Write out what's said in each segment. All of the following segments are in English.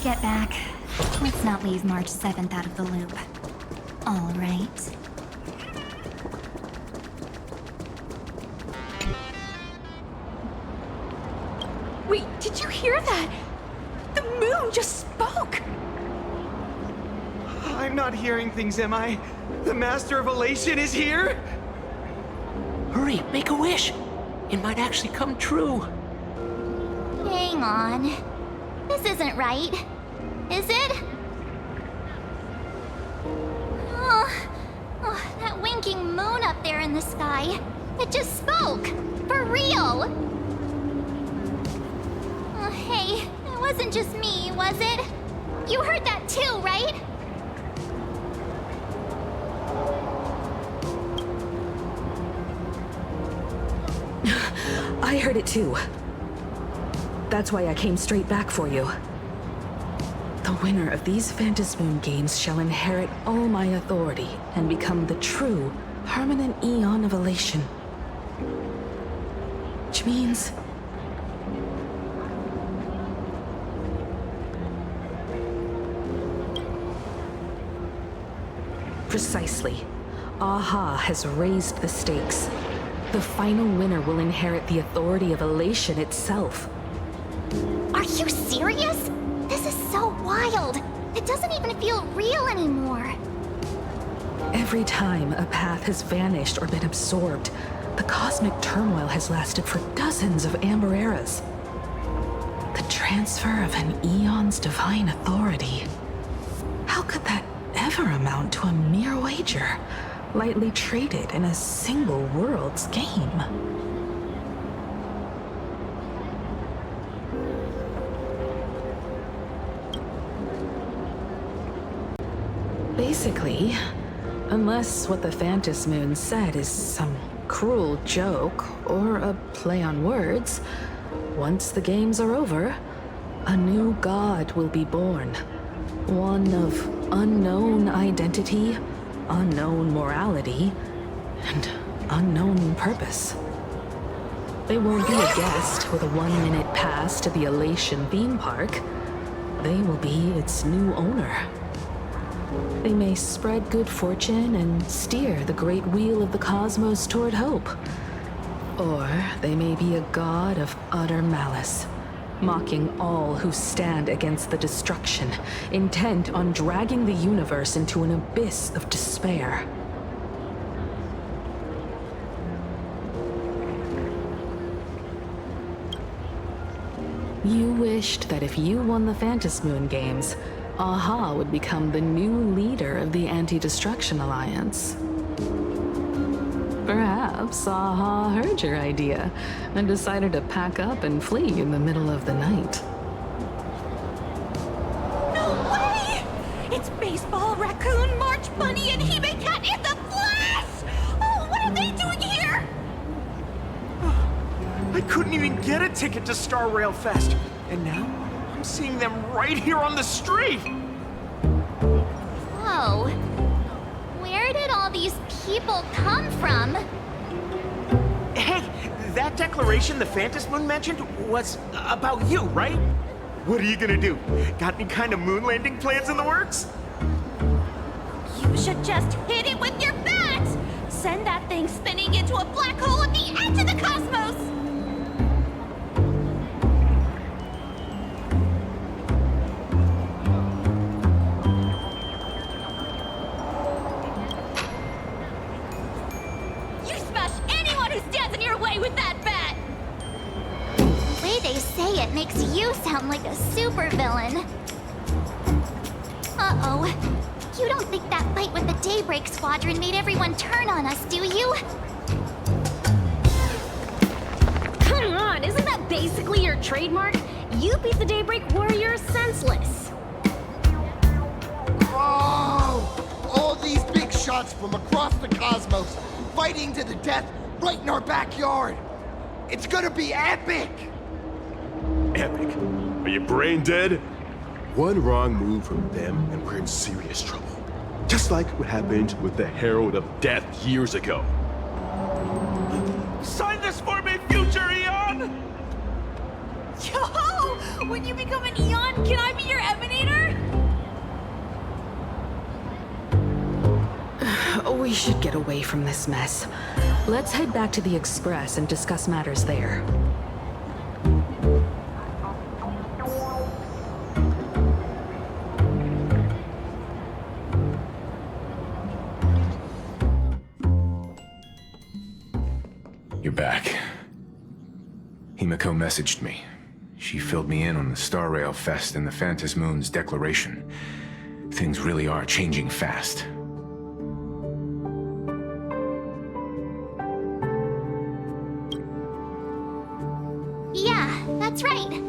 get back. Let's not leave March 7th out of the loop. All right. Wait, did you hear that? The moon just spoke! I'm not hearing things, am I? The Master of Elation is here? Hurry, make a wish. It might actually come true. Hang on. This isn't right. Is it? Oh, that winking moon up there in the sky. It just spoke. For real. Oh, hey, it wasn't just me, was it? You heard that too, right? I heard it too. That's why I came straight back for you. The winner of these Phantasmoon games shall inherit all my authority and become the true, permanent Eon of Elation. Which means... Precisely. Aha has raised the stakes. The final winner will inherit the authority of Elation itself. Are you serious? This is so wild. It doesn't even feel real anymore. Every time a path has vanished or been absorbed, the cosmic turmoil has lasted for dozens of Amber Eras. The transfer of an Eon's divine authority. How could that ever amount to a mere wager, lightly traded in a single world's game? Basically, unless what the Phantasmoon said is some cruel joke or a play on words, once the games are over, a new god will be born. One of unknown identity, unknown morality, and unknown purpose. They won't be a guest with a 1-minute pass to the Elation theme park. They will be its new owner. They may spread good fortune and steer the great wheel of the cosmos toward hope. Or they may be a god of utter malice, mocking all who stand against the destruction, intent on dragging the universe into an abyss of despair. You wished that if you won the Phantasmoon games, Aha would become the new leader of the Anti-Destruction Alliance. Perhaps Aha heard your idea and decided to pack up and flee in the middle of the night. No way! It's Baseball, Raccoon, March Bunny, and Hime Cat in the flesh! Oh, what are they doing here? I couldn't even get a ticket to Star Rail Fest, and now I'm seeing them right here on the street! Whoa. Where did all these people come from? Hey, that declaration the Phantasmoon mentioned was about you, right? What are you gonna do? Got any kind of moon landing plans in the works? You should just hit it with your bat! Send that thing spinning into a black hole at the edge of the cosmos! You smash anyone who stands in your way with that bat! The way they say it makes you sound like a supervillain. Uh-oh. You don't think that fight with the Daybreak Squadron made everyone turn on us, do you? Come on, isn't that basically your trademark? You beat the Daybreak Warriors senseless. Oh! All these big shots from across the cosmos, fighting to the death right in our backyard. It's gonna be epic! Epic? Are you brain dead? One wrong move from them and we're in serious trouble. Just like what happened with the Herald of Death years ago. Sign this for me, future Eon! Yo! When you become an Eon, can I be your Emanator? should get away from this mess. Let's head back to the Express and discuss matters there. You're back. Himiko messaged me. She filled me in on the Star Rail Fest and the Phantom Moon's declaration. Things really are changing fast. Yeah, that's right.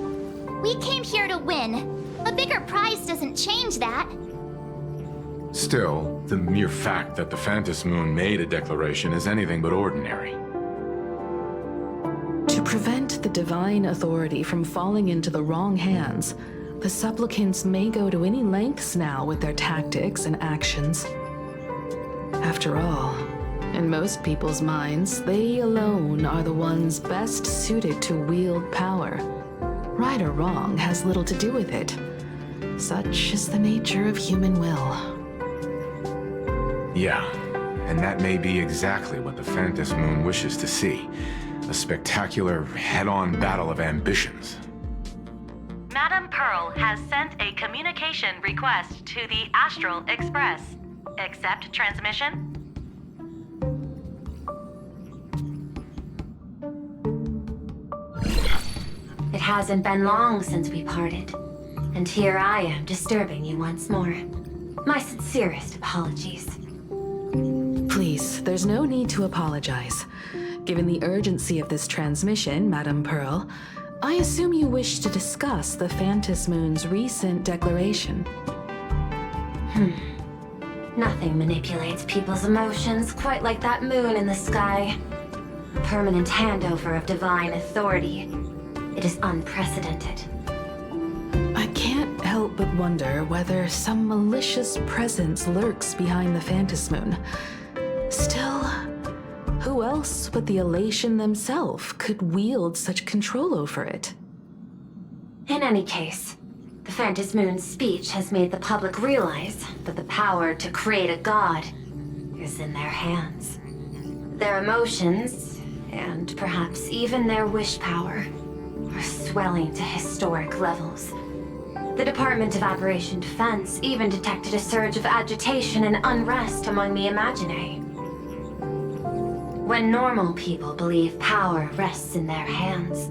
We came here to win. A bigger prize doesn't change that. Still, the mere fact that the Phantom Moon made a declaration is anything but ordinary. To prevent the divine authority from falling into the wrong hands, the supplicants may go to any lengths now with their tactics and actions. After all, in most people's minds, they alone are the ones best suited to wield power. Right or wrong has little to do with it. Such is the nature of human will. Yeah, and that may be exactly what the Phantom Moon wishes to see. A spectacular, head-on battle of ambitions. Madam Pearl has sent a communication request to the Astral Express. Accept transmission? It hasn't been long since we parted, and here I am disturbing you once more. My sincerest apologies. Please, there's no need to apologize. Given the urgency of this transmission, Madam Pearl, I assume you wish to discuss the Phantom Moon's recent declaration. Nothing manipulates people's emotions quite like that moon in the sky. A permanent handover of divine authority. It is unprecedented. I can't help but wonder whether some malicious presence lurks behind the Phantom Moon. Still, who else but the Elation themselves could wield such control over it? In any case, the Phantom Moon's speech has made the public realize that the power to create a god is in their hands. Their emotions, and perhaps even their wish power, are swelling to historic levels. The Department of Operation Defense even detected a surge of agitation and unrest among the Imaginae. When normal people believe power rests in their hands,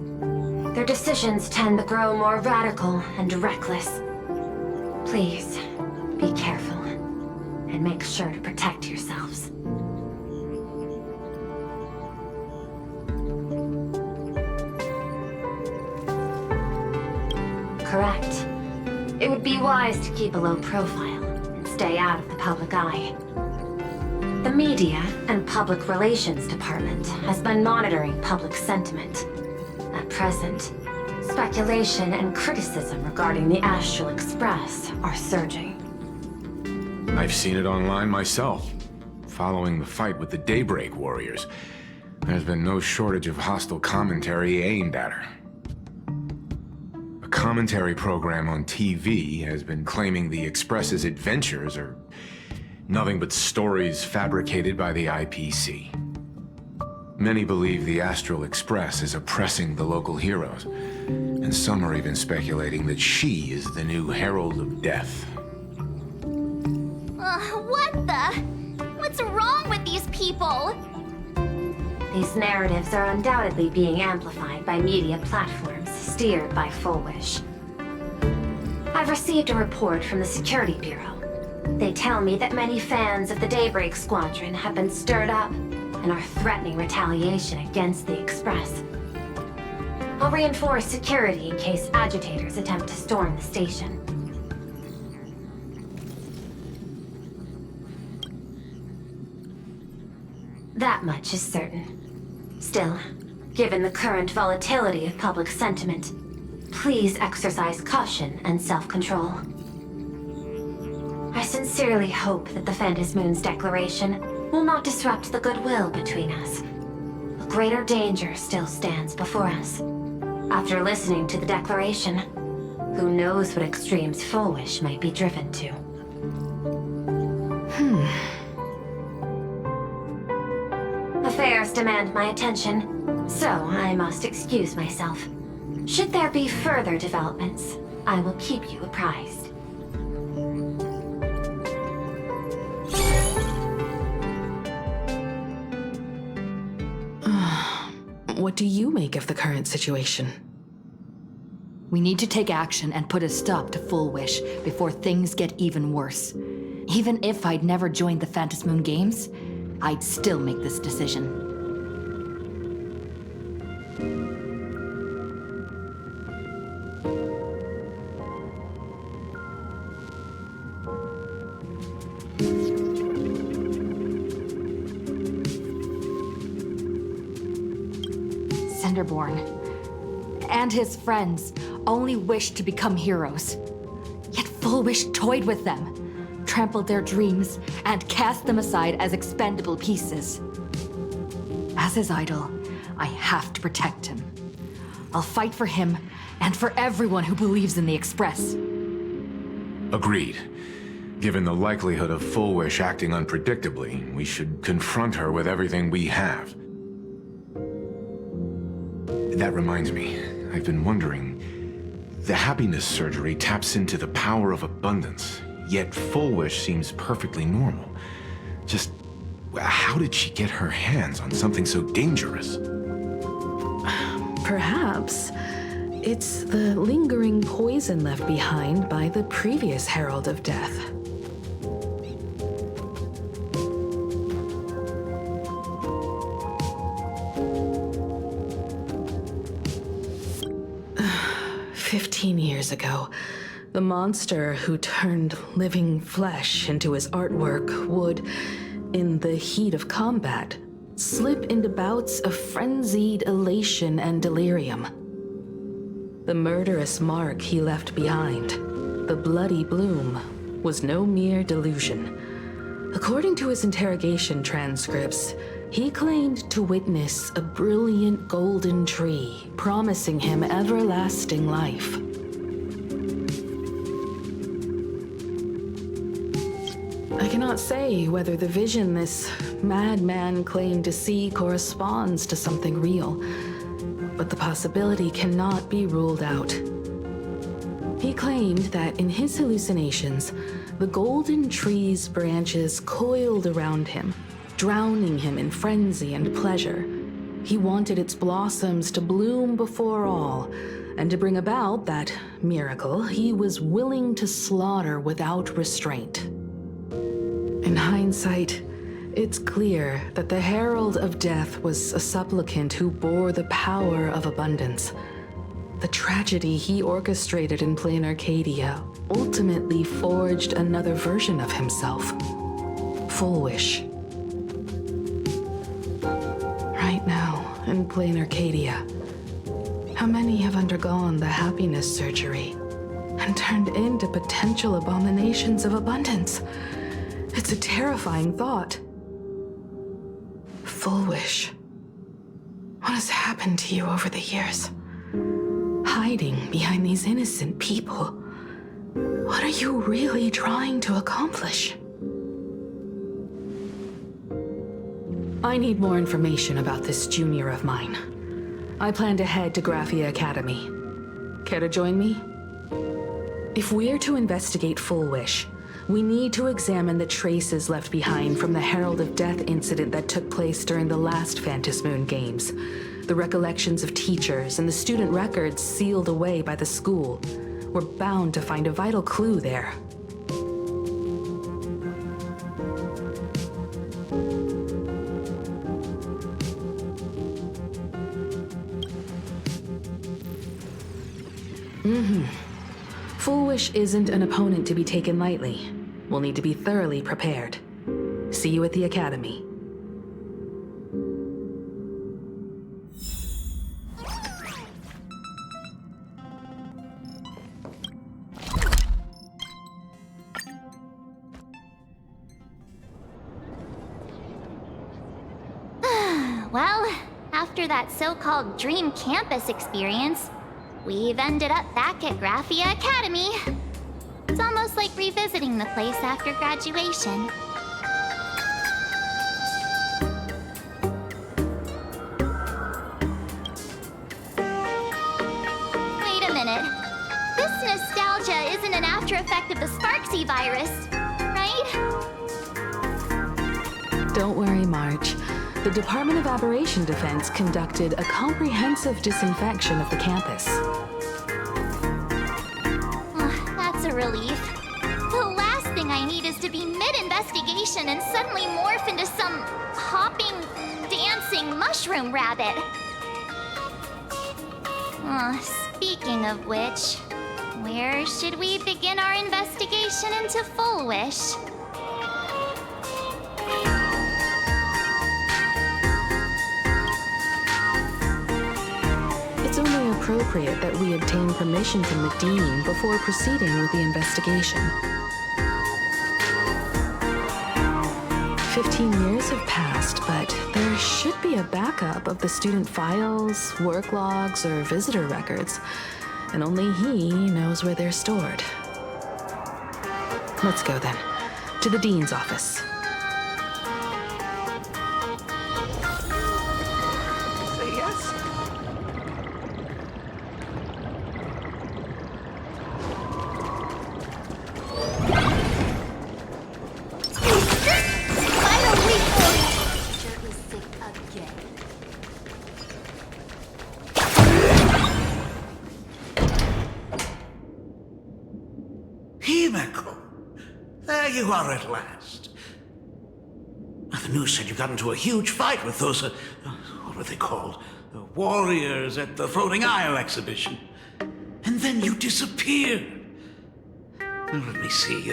their decisions tend to grow more radical and reckless. Please, be careful, and make sure to protect yourselves. Correct. It would be wise to keep a low profile and stay out of the public eye. The Media and Public Relations Department has been monitoring public sentiment. At present, speculation and criticism regarding the Astral Express are surging. I've seen it online myself. Following the fight with the Daybreak Warriors, there's been no shortage of hostile commentary aimed at her. A commentary program on TV has been claiming the Express's adventures are nothing but stories fabricated by the IPC. Many believe the Astral Express is oppressing the local heroes, and some are even speculating that she is the new Herald of Death. What the? What's wrong with these people? These narratives are undoubtedly being amplified by media platforms steered by Full Wish. I've received a report from the Security Bureau. They tell me that many fans of the Daybreak Squadron have been stirred up and are threatening retaliation against the Express. I'll reinforce security in case agitators attempt to storm the station. That much is certain. Still, given the current volatility of public sentiment, please exercise caution and self-control. I sincerely hope that the Phantom Moon's declaration will not disrupt the goodwill between us. A greater danger still stands before us. After listening to the declaration, who knows what extremes Full Wish might be driven to. affairs demand my attention, so I must excuse myself. Should there be further developments, I will keep you apprised. What do you make of the current situation? We need to take action and put a stop to Full Wish before things get even worse. Even if I'd never joined the Phantom Moon Games, I'd still make this decision. Cinderborn and his friends only wished to become heroes. Yet Full Wish toyed with them, trampled their dreams, and cast them aside as expendable pieces. As his idol, I have to protect him. I'll fight for him and for everyone who believes in the Express. Agreed. Given the likelihood of Full Wish acting unpredictably, we should confront her with everything we have. That reminds me, I've been wondering, the happiness surgery taps into the power of abundance, yet Full Wish seems perfectly normal. Just, how did she get her hands on something so dangerous? Perhaps it's the lingering poison left behind by the previous Herald of Death. Years ago, the monster who turned living flesh into his artwork would, in the heat of combat, slip into bouts of frenzied elation and delirium. The murderous mark he left behind, the bloody bloom, was no mere delusion. According to his interrogation transcripts, he claimed to witness a brilliant golden tree promising him everlasting life. I cannot say whether the vision this madman claimed to see corresponds to something real, but the possibility cannot be ruled out. He claimed that in his hallucinations, the golden tree's branches coiled around him, drowning him in frenzy and pleasure. He wanted its blossoms to bloom before all, and to bring about that miracle, he was willing to slaughter without restraint. In hindsight, it's clear that the Herald of Death was a supplicant who bore the power of abundance. The tragedy he orchestrated in plain Arcadia ultimately forged another version of himself. Full Wish. Right now, in plain Arcadia, how many have undergone the happiness surgery and turned into potential abominations of abundance? It's a terrifying thought. Full Wish. What has happened to you over the years? Hiding behind these innocent people. What are you really trying to accomplish? I need more information about this junior of mine. I plan to head to Graphia Academy. Care to join me? If we're to investigate Full Wish, we need to examine the traces left behind from the Herald of Death incident that took place during the last Phantom Moon Games. The recollections of teachers and the student records sealed away by the school. We're bound to find a vital clue there. Full Wish isn't an opponent to be taken lightly. We'll need to be thoroughly prepared. See you at the Academy. Well, after that so-called dream campus experience, we've ended up back at Graphia Academy. It's almost like revisiting the place after graduation. effect of the Sparksy virus, right? Don't worry, Marge. The Department of Aberration Defense conducted a comprehensive disinfection of the campus. That's a relief. The last thing I need is to be mid-investigation and suddenly morph into some hopping, dancing mushroom rabbit. Speaking of which, where should we begin our investigation into Full Wish? It's only appropriate that we obtain permission from the Dean before proceeding with the investigation. 15 years have passed, but there should be a backup of the student files, work logs, or visitor records, and only he knows where they're stored. Let's go then, to the Dean's office. Say yes? Himeko! There you are at last. The news said you got into a huge fight with those, what were they called? The warriors at the Floating Isle exhibition. And then you disappeared. Let me see.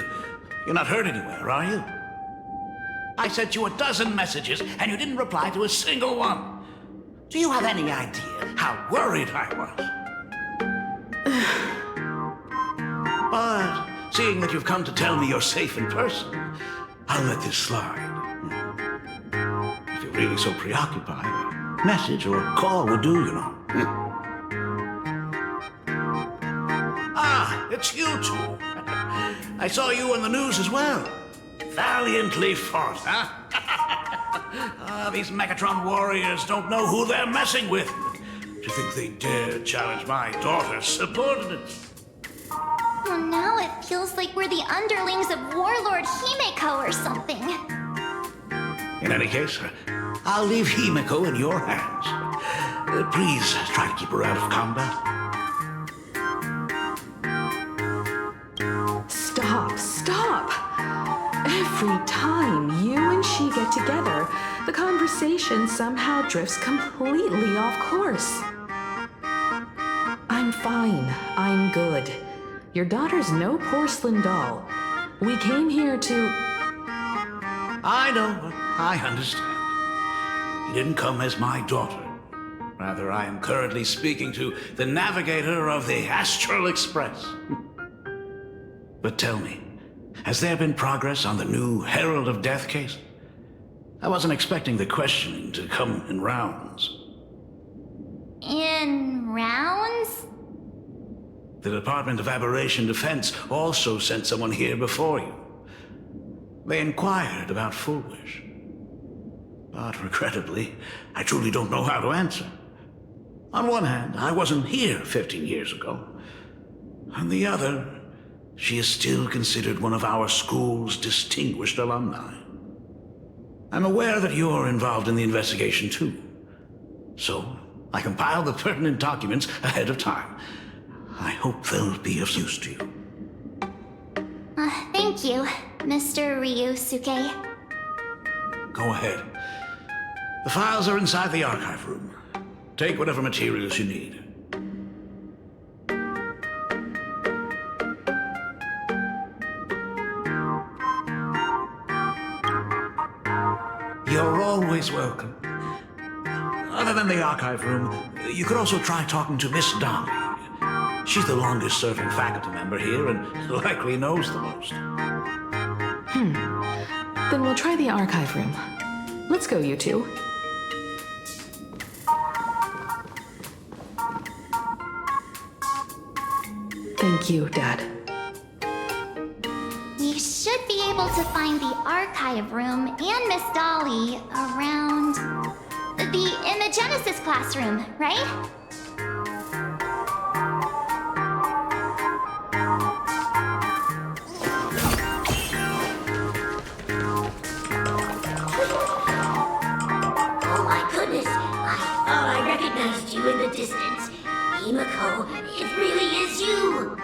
You're not hurt anywhere, are you? I sent you a dozen messages, and you didn't reply to a single one. Do you have any idea how worried I was? But seeing that you've come to tell me you're safe in person, I'll let this slide. If you're really so preoccupied, a message or a call would do, you know. Ah, it's you two. I saw you on the news as well. Valiantly fought, huh? These Megatron warriors don't know who they're messing with. Do you think they dare challenge my daughter's subordinates? Well, now it feels like we're the underlings of Warlord Himeko or something. In any case, I'll leave Himeko in your hands. Please try to keep her out of combat. Stop! Every time you and she get together, the conversation somehow drifts completely off course. I'm fine. I'm good. Your daughter's no porcelain doll. We came here to... I know. I understand. You didn't come as my daughter. Rather, I am currently speaking to the navigator of the Astral Express. But tell me, has there been progress on the new Herald of Death case? I wasn't expecting the questioning to come in rounds. In rounds? The Department of Aberration Defense also sent someone here before you. They inquired about Full Wish. But regrettably, I truly don't know how to answer. On one hand, I wasn't here 15 years ago. On the other, she is still considered one of our school's distinguished alumni. I'm aware that you're involved in the investigation too. So, I compiled the pertinent documents ahead of time. I hope they'll be of use to you. Thank you, Mr. Ryusuke. Go ahead. The files are inside the archive room. Take whatever materials you need. You're always welcome. Other than the archive room, you could also try talking to Miss Dolly. She's the longest-serving faculty member here and likely knows the most. Then we'll try the archive room. Let's go, you two. Thank you, Dad. We should be able to find the archive room and Miss Dolly around in the Genesis classroom, right? distance. Himiko, it really is you!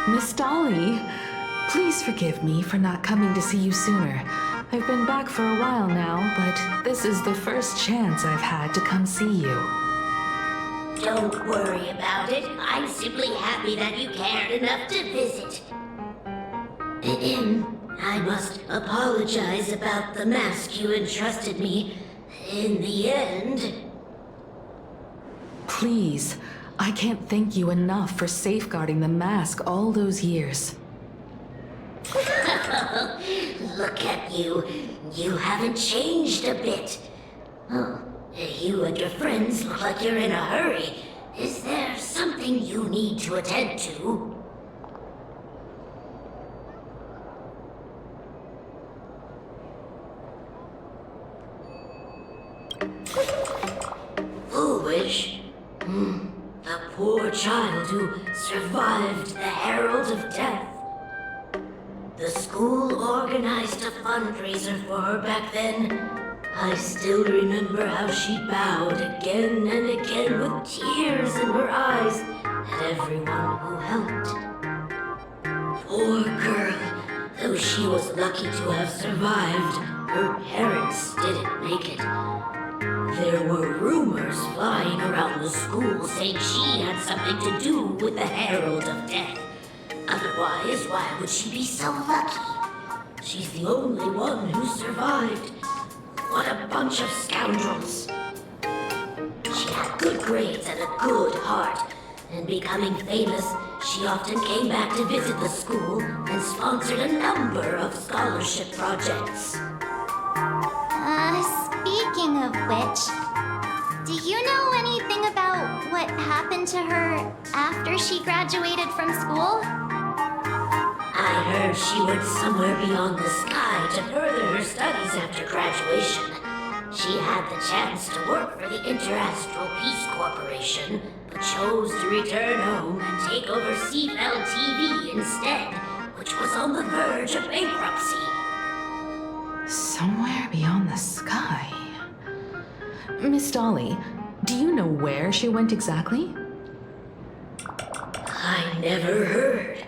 Miss Dolly, please forgive me for not coming to see you sooner. I've been back for a while now, but this is the first chance I've had to come see you. Don't worry about it. I'm simply happy that you cared enough to visit. I must apologize about the mask you entrusted me. In the end... Please, I can't thank you enough for safeguarding the mask all those years. Look at you. You haven't changed a bit. Oh, you and your friends look like you're in a hurry. Is there something you need to attend to? Foolish? The poor child who survived the Herald of Death. The school organized a fundraiser for her back then. I still remember how she bowed again and again with tears in her eyes at everyone who helped. Poor girl. Though she was lucky to have survived, her parents didn't make it. There were rumors flying around the school saying she had something to do with the Herald of Death. Otherwise, why would she be so lucky? She's the only one who survived. What a bunch of scoundrels. She had good grades and a good heart. And becoming famous, she often came back to visit the school and sponsored a number of scholarship projects. Speaking of which, do you know anything about what happened to her after she graduated from school? I heard she went somewhere beyond the sky to further her studies after graduation. She had the chance to work for the Interastral Peace Corporation, but chose to return home and take over Seafell TV instead, which was on the verge of bankruptcy. Somewhere beyond the sky. Miss Dolly, do you know where she went exactly? I never heard.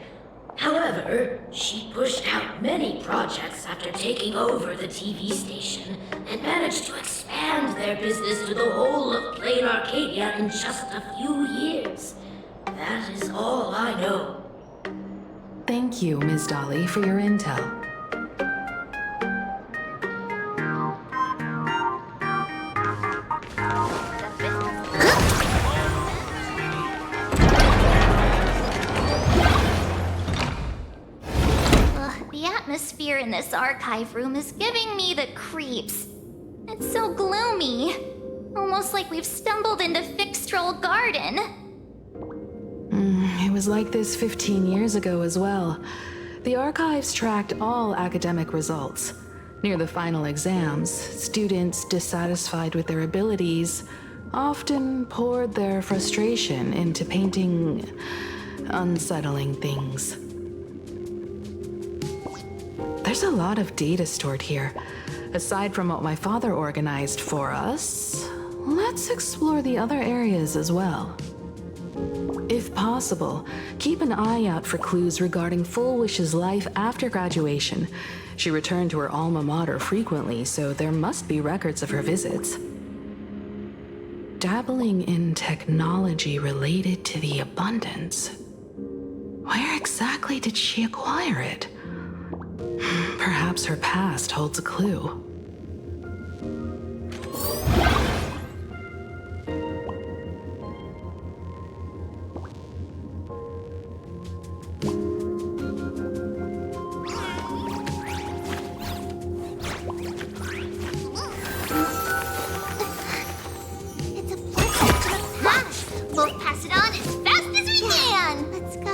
However, she pushed out many projects after taking over the TV station and managed to expand their business to the whole of plain Arcadia in just a few years. That is all I know. Thank you, Ms. Dolly, for your intel. The atmosphere in this archive room is giving me the creeps. It's so gloomy. Almost like we've stumbled into Fixtroll Garden. It was like this 15 years ago as well. The archives tracked all academic results. Near the final exams, students dissatisfied with their abilities often poured their frustration into painting unsettling things. There's a lot of data stored here. Aside from what my father organized for us, let's explore the other areas as well. If possible, keep an eye out for clues regarding Fullwish's life after graduation. She returned to her alma mater frequently, so there must be records of her visits. Dabbling in technology related to the abundance. Where exactly did she acquire it? Perhaps her past holds a clue. It's a portal to the past. We'll pass it on as fast as we can. Let's go.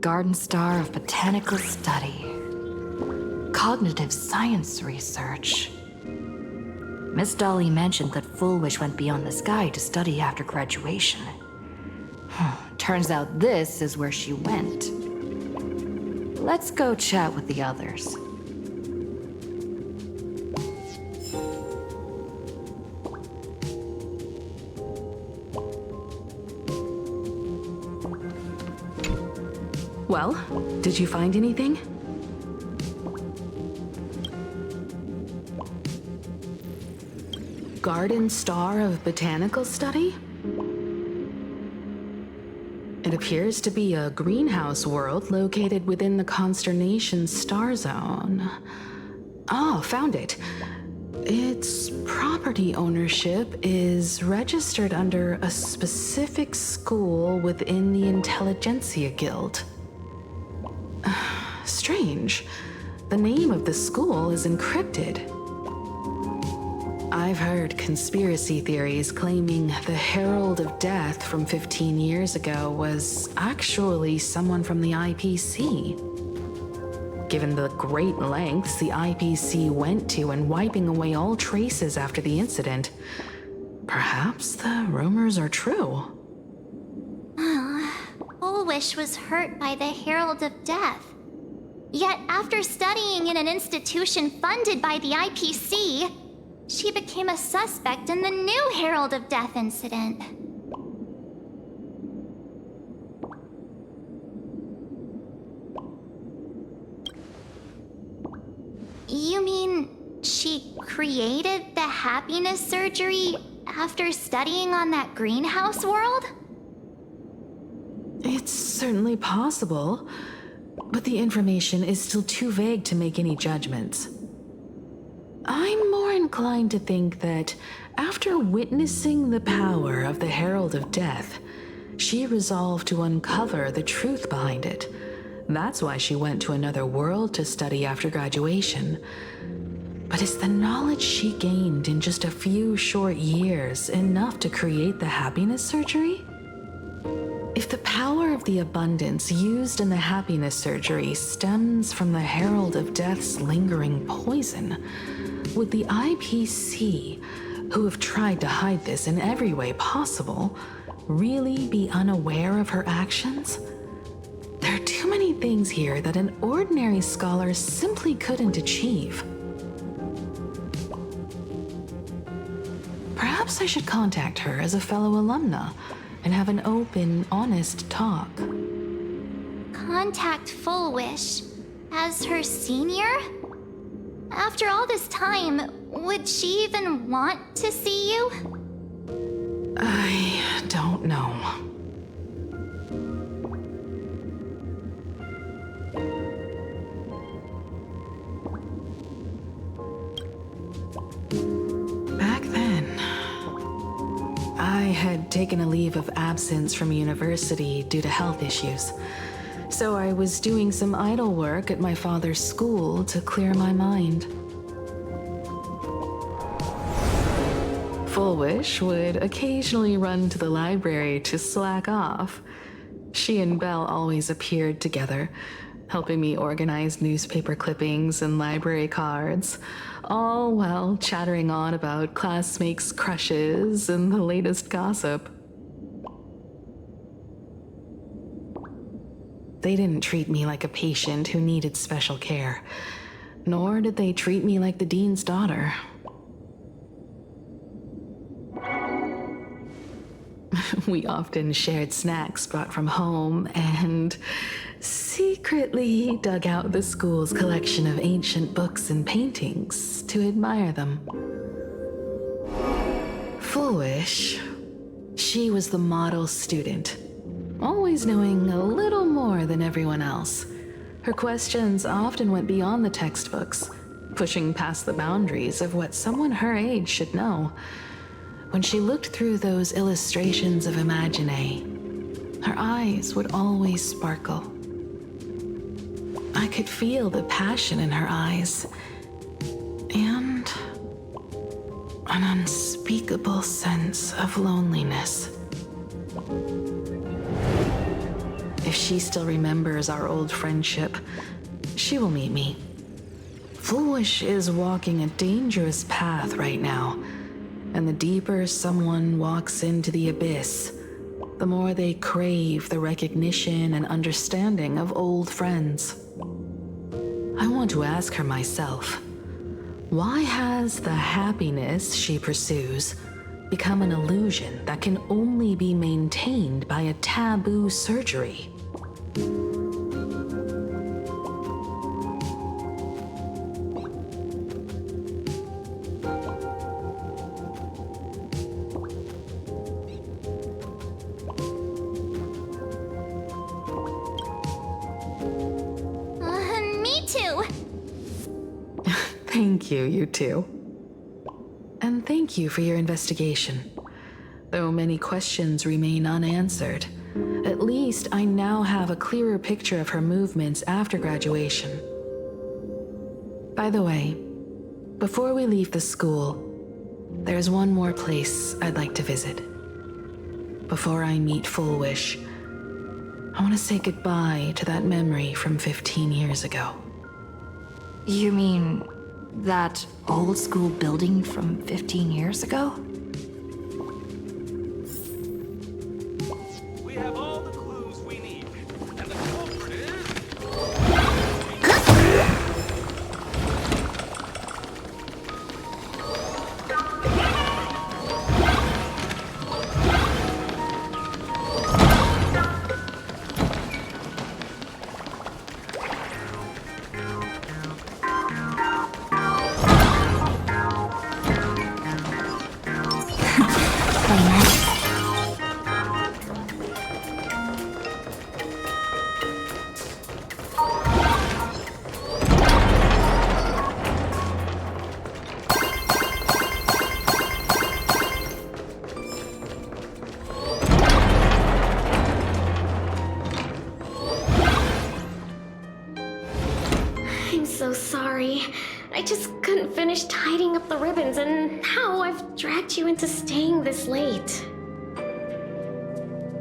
Garden Star of Botanical Study. Cognitive Science Research. Miss Dolly mentioned that Fullwish went beyond the sky to study after graduation. Turns out this is where she went. Let's go chat with the others. Well, did you find anything? Garden Star of Botanical Study? It appears to be a greenhouse world located within the Consternation Star Zone. Oh, found it. Its property ownership is registered under a specific school within the Intelligentsia Guild. Strange. The name of the school is encrypted. I've heard conspiracy theories claiming the Herald of Death from 15 years ago was actually someone from the IPC. Given the great lengths the IPC went to in wiping away all traces after the incident, perhaps the rumors are true. Fullwish was hurt by the Herald of Death. Yet after studying in an institution funded by the IPC, she became a suspect in the new Herald of Death incident. You mean she created the happiness surgery after studying on that greenhouse world? It's certainly possible, but the information is still too vague to make any judgments. I'm more inclined to think that after witnessing the power of the Herald of Death, she resolved to uncover the truth behind it. That's why she went to another world to study after graduation. But is the knowledge she gained in just a few short years enough to create the happiness surgery? If the power of the abundance used in the happiness surgery stems from the Herald of Death's lingering poison, would the IPC, who have tried to hide this in every way possible, really be unaware of her actions? There are too many things here that an ordinary scholar simply couldn't achieve. Perhaps I should contact her as a fellow alumna and have an open, honest talk. Contact Fullwish as her senior? After all this time, would she even want to see you? I don't know. Back then, I had taken a leave of absence from university due to health issues. So I was doing some idle work at my father's school to clear my mind. Fullwish would occasionally run to the library to slack off. She and Belle always appeared together, helping me organize newspaper clippings and library cards, all while chattering on about classmates' crushes and the latest gossip. They didn't treat me like a patient who needed special care, nor did they treat me like the dean's daughter. We often shared snacks brought from home and secretly dug out the school's collection of ancient books and paintings to admire them. Fullwish, she was the model student, always knowing a little more than everyone else. Her questions often went beyond the textbooks, pushing past the boundaries of what someone her age should know. When she looked through those illustrations of Imagine, her eyes would always sparkle. I could feel the passion in her eyes, and an unspeakable sense of loneliness. If she still remembers our old friendship, she will meet me. Foolish is walking a dangerous path right now, and the deeper someone walks into the abyss, the more they crave the recognition and understanding of old friends. I want to ask her myself, why has the happiness she pursues become an illusion that can only be maintained by a taboo surgery? Me too. Thank you, you two. And thank you for your investigation. Though many questions remain unanswered, at least I now have a clearer picture of her movements after graduation. By the way, before we leave the school, there's one more place I'd like to visit. Before I meet Full Wish, I want to say goodbye to that memory from 15 years ago. You mean that old school building from 15 years ago? We have all the clues we need, and the culprit is... I'm so sorry. I just couldn't finish tidying up the ribbons, and now I've dragged you into staying this late.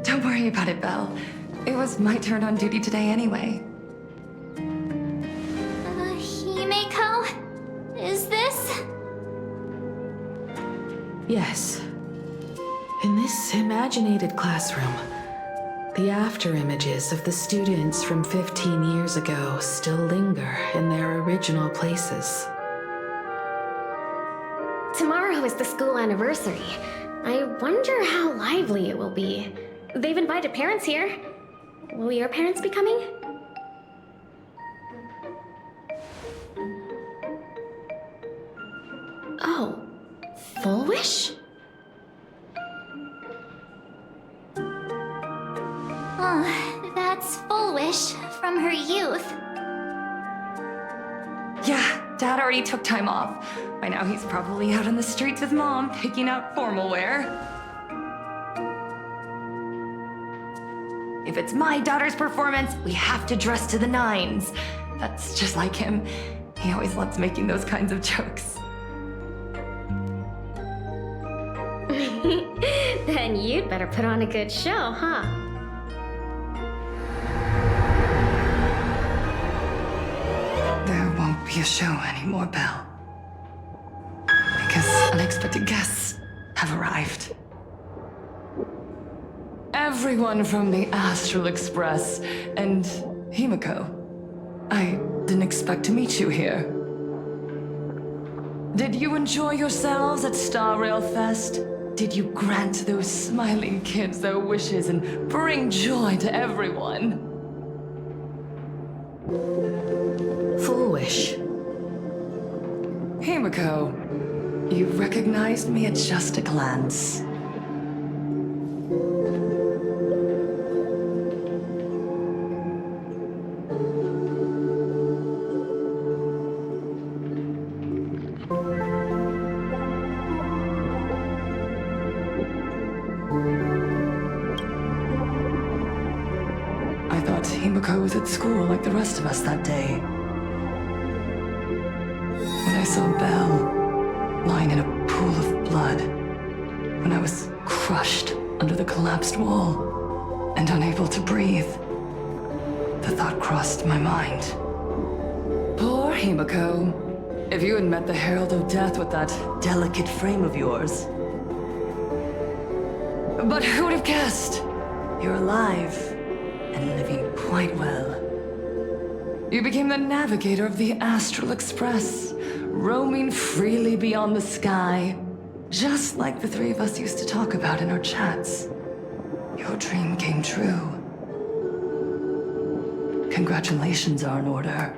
Don't worry about it, Belle. It was my turn on duty today anyway. Himeko? Is this? Yes. In this imaginated classroom, the after images of the students from 15 years ago still linger in their original places. Tomorrow is the school anniversary. I wonder how lively it will be. They've invited parents here. Will your parents be coming? Oh, Full Wish? Oh, that's Full Wish from her youth. Yeah, Dad already took time off. By now he's probably out on the streets with Mom, picking out formal wear. If it's my daughter's performance, we have to dress to the nines. That's just like him. He always loves making those kinds of jokes. Then you'd better put on a good show, huh? There won't be a show anymore, Belle. Because unexpected guests have arrived. Everyone from the Astral Express and Himeko. I didn't expect to meet you here. Did you enjoy yourselves at Star Rail Fest? Did you grant those smiling kids their wishes and bring joy to everyone? Full Wish. Himeko, you recognized me at just a glance. I thought Himeko was at school like the rest of us that day. When I saw Belle lying in a pool of blood, when I was crushed under the collapsed wall and unable to breathe, the thought crossed my mind. Poor Himiko. If you had met the Herald of Death with that delicate frame of yours. But who would have guessed? You're alive and living quite well. You became the navigator of the Astral Express, roaming freely beyond the sky, just like the three of us used to talk about in our chats. Your dream came true. Congratulations are in order.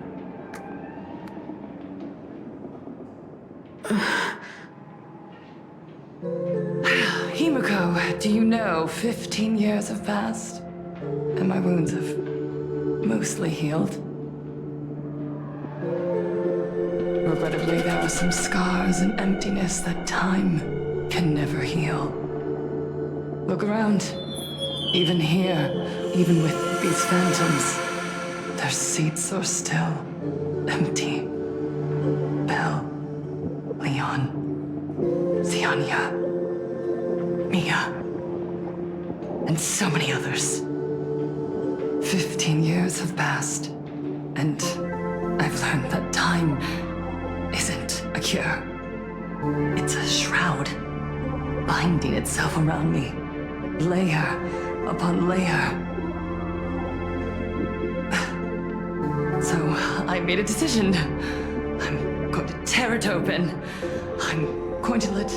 Himiko, do you know 15 years have passed? And my wounds have mostly healed. Regrettably, there are some scars and emptiness that time can never heal. Look around. Even here, even with these phantoms, their seats are still empty. Belle, Leon, Ziania, Mia, and so many others. 15 years have passed, and I've learned that time isn't a cure. It's a shroud, binding itself around me, layer upon layer. So I made a decision. I'm going to tear it open. I'm going to let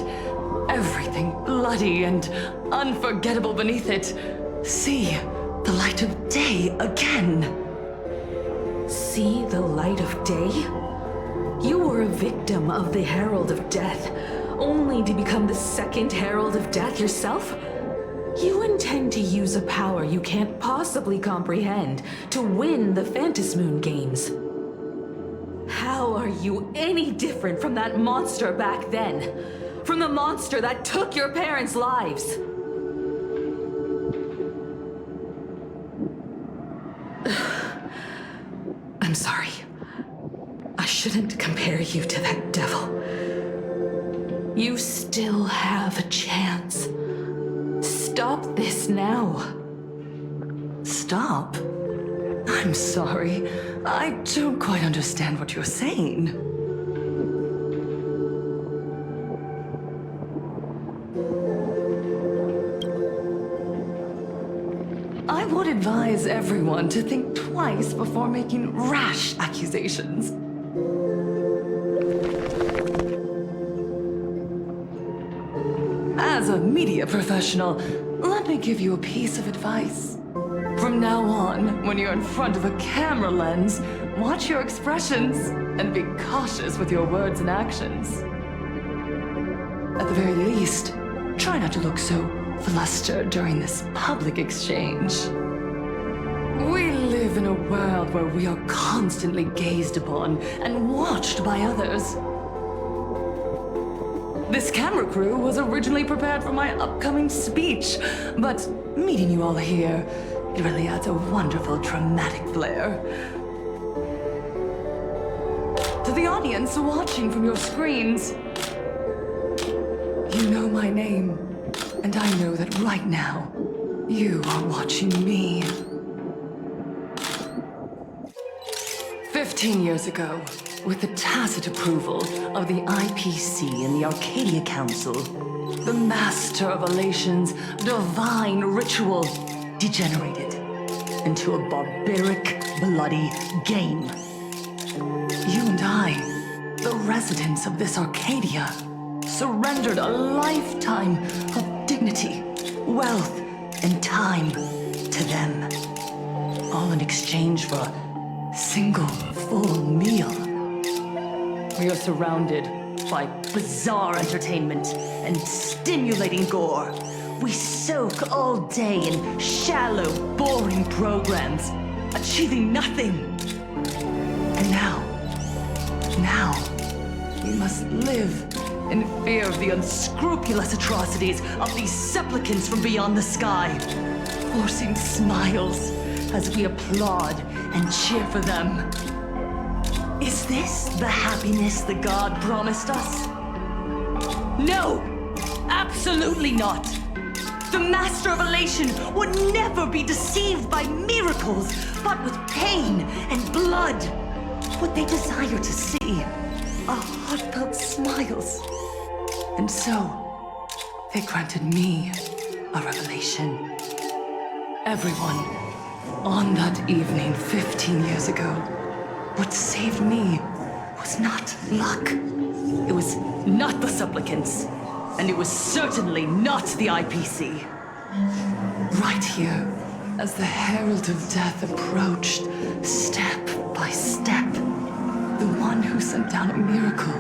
everything bloody and unforgettable beneath it see the light of day again. See the light of day? You were a victim of the Herald of Death, only to become the second Herald of Death yourself? You intend to use a power you can't possibly comprehend to win the Phantasmoon Games. How are you any different from that monster back then? From the monster that took your parents' lives? I'm sorry. I shouldn't compare you to that devil. You still have a chance. Stop this now. Stop? I'm sorry. I don't quite understand what you're saying. I would advise everyone to think twice before making rash accusations. As a media professional, let me give you a piece of advice. From now on, when you're in front of a camera lens, watch your expressions and be cautious with your words and actions. At the very least, try not to look so flustered during this public exchange. We live in a world where we are constantly gazed upon and watched by others. This camera crew was originally prepared for my upcoming speech, but meeting you all here, it really adds a wonderful dramatic flair. To the audience watching from your screens, you know my name, and I know that right now, you are watching me. 15 years ago, with the tacit approval of the IPC and the Arcadia Council, the master of Elation's divine ritual degenerated into a barbaric, bloody game. You and I, the residents of this Arcadia, surrendered a lifetime of dignity, wealth, and time to them, all in exchange for a single full meal. We are surrounded by bizarre entertainment and stimulating gore. We soak all day in shallow, boring programs, achieving nothing. And now, we must live in fear of the unscrupulous atrocities of these supplicants from beyond the sky, forcing smiles as we applaud and cheer for them. Is this the happiness the god promised us? No! Absolutely not! The Master of Elation would never be deceived by miracles, but with pain and blood. What they desire to see are heartfelt smiles. And so, they granted me a revelation. Everyone, on that evening 15 years ago, what saved me was not luck. It was not the supplicants, and it was certainly not the IPC. Right here, as the Herald of Death approached, step by step, the one who sent down a miracle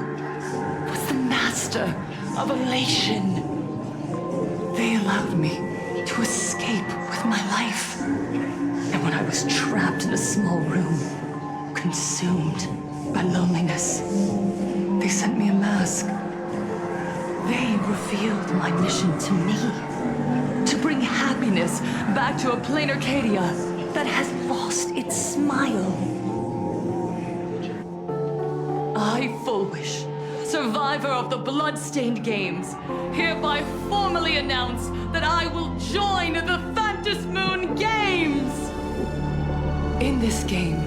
was the Master of Elation. They allowed me to escape with my life. And when I was trapped in a small room, consumed by loneliness, they sent me a mask. They revealed my mission to me. To bring happiness back to a plain Arcadia that has lost its smile. I, Fullwish, survivor of the Bloodstained Games, hereby formally announce that I will join the Phantom Moon Games! In this game,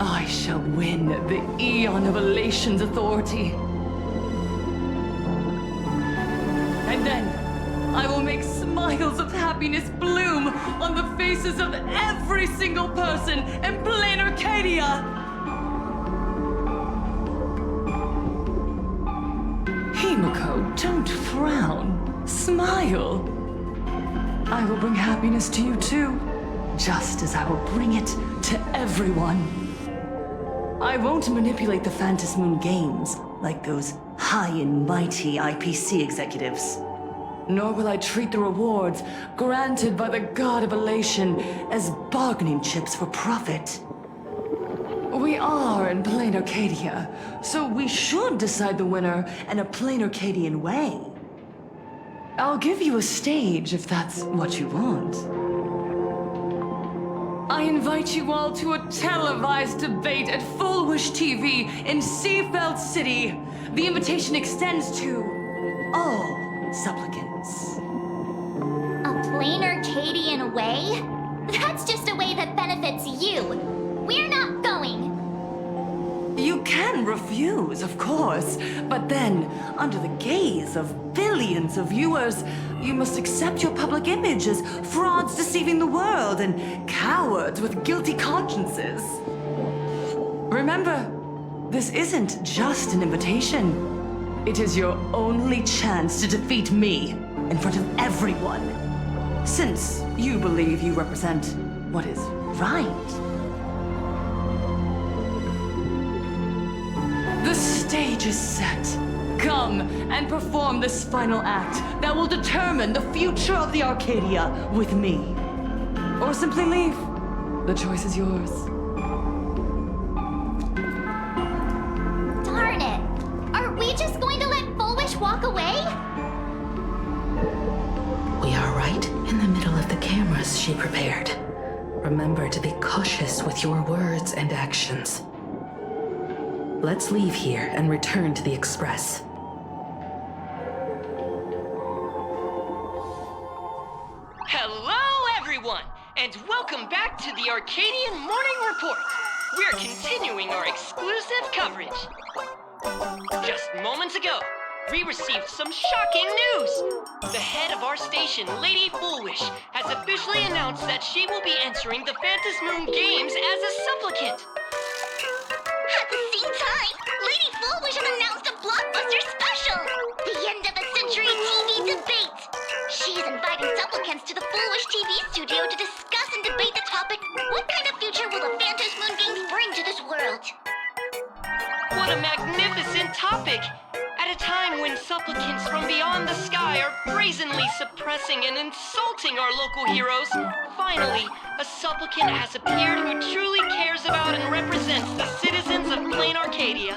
I shall win the Eon of Elation's authority. And then, I will make smiles of happiness bloom on the faces of every single person in plain Arcadia! Himiko, don't frown. Smile. I will bring happiness to you too, just as I will bring it to everyone. I won't manipulate the Phantom Moon Games like those high and mighty IPC executives. Nor will I treat the rewards granted by the God of Elation as bargaining chips for profit. We are in plain Arcadia, so we should decide the winner in a plain Arcadian way. I'll give you a stage if that's what you want. I invite you all to a televised debate at Fullwish TV in Seafeld City. The invitation extends to all supplicants. A plain Arcadian way? That's just a way that benefits you. We're not going. You can refuse, of course, but then, under the gaze of billions of viewers, you must accept your public image as frauds deceiving the world and cowards with guilty consciences. Remember, this isn't just an invitation. It is your only chance to defeat me in front of everyone, since you believe you represent what is right. The stage is set. Come and perform this final act that will determine the future of the Arcadia with me. Or simply leave. The choice is yours. Darn it! Are we just going to let Fullwish walk away? We are right in the middle of the cameras she prepared. Remember to be cautious with your words and actions. Let's leave here and return to the Express. Hello, everyone, and welcome back to the Arcadian Morning Report. We're continuing our exclusive coverage. Just moments ago, we received some shocking news. The head of our station, Lady Fullwish, has officially announced that she will be entering the Phantom Moon Games as a supplicant. At the same time, Lady Fullwish has announced a blockbuster special! The end of a century TV debate! She is inviting supplicants to the Fullwish TV studio to discuss and debate the topic, what kind of future will the Phantom Moon Games bring to this world? What a magnificent topic! At a time when supplicants from beyond the sky are brazenly suppressing and insulting our local heroes, finally, a supplicant has appeared who truly cares about and represents the citizens of plain Arcadia.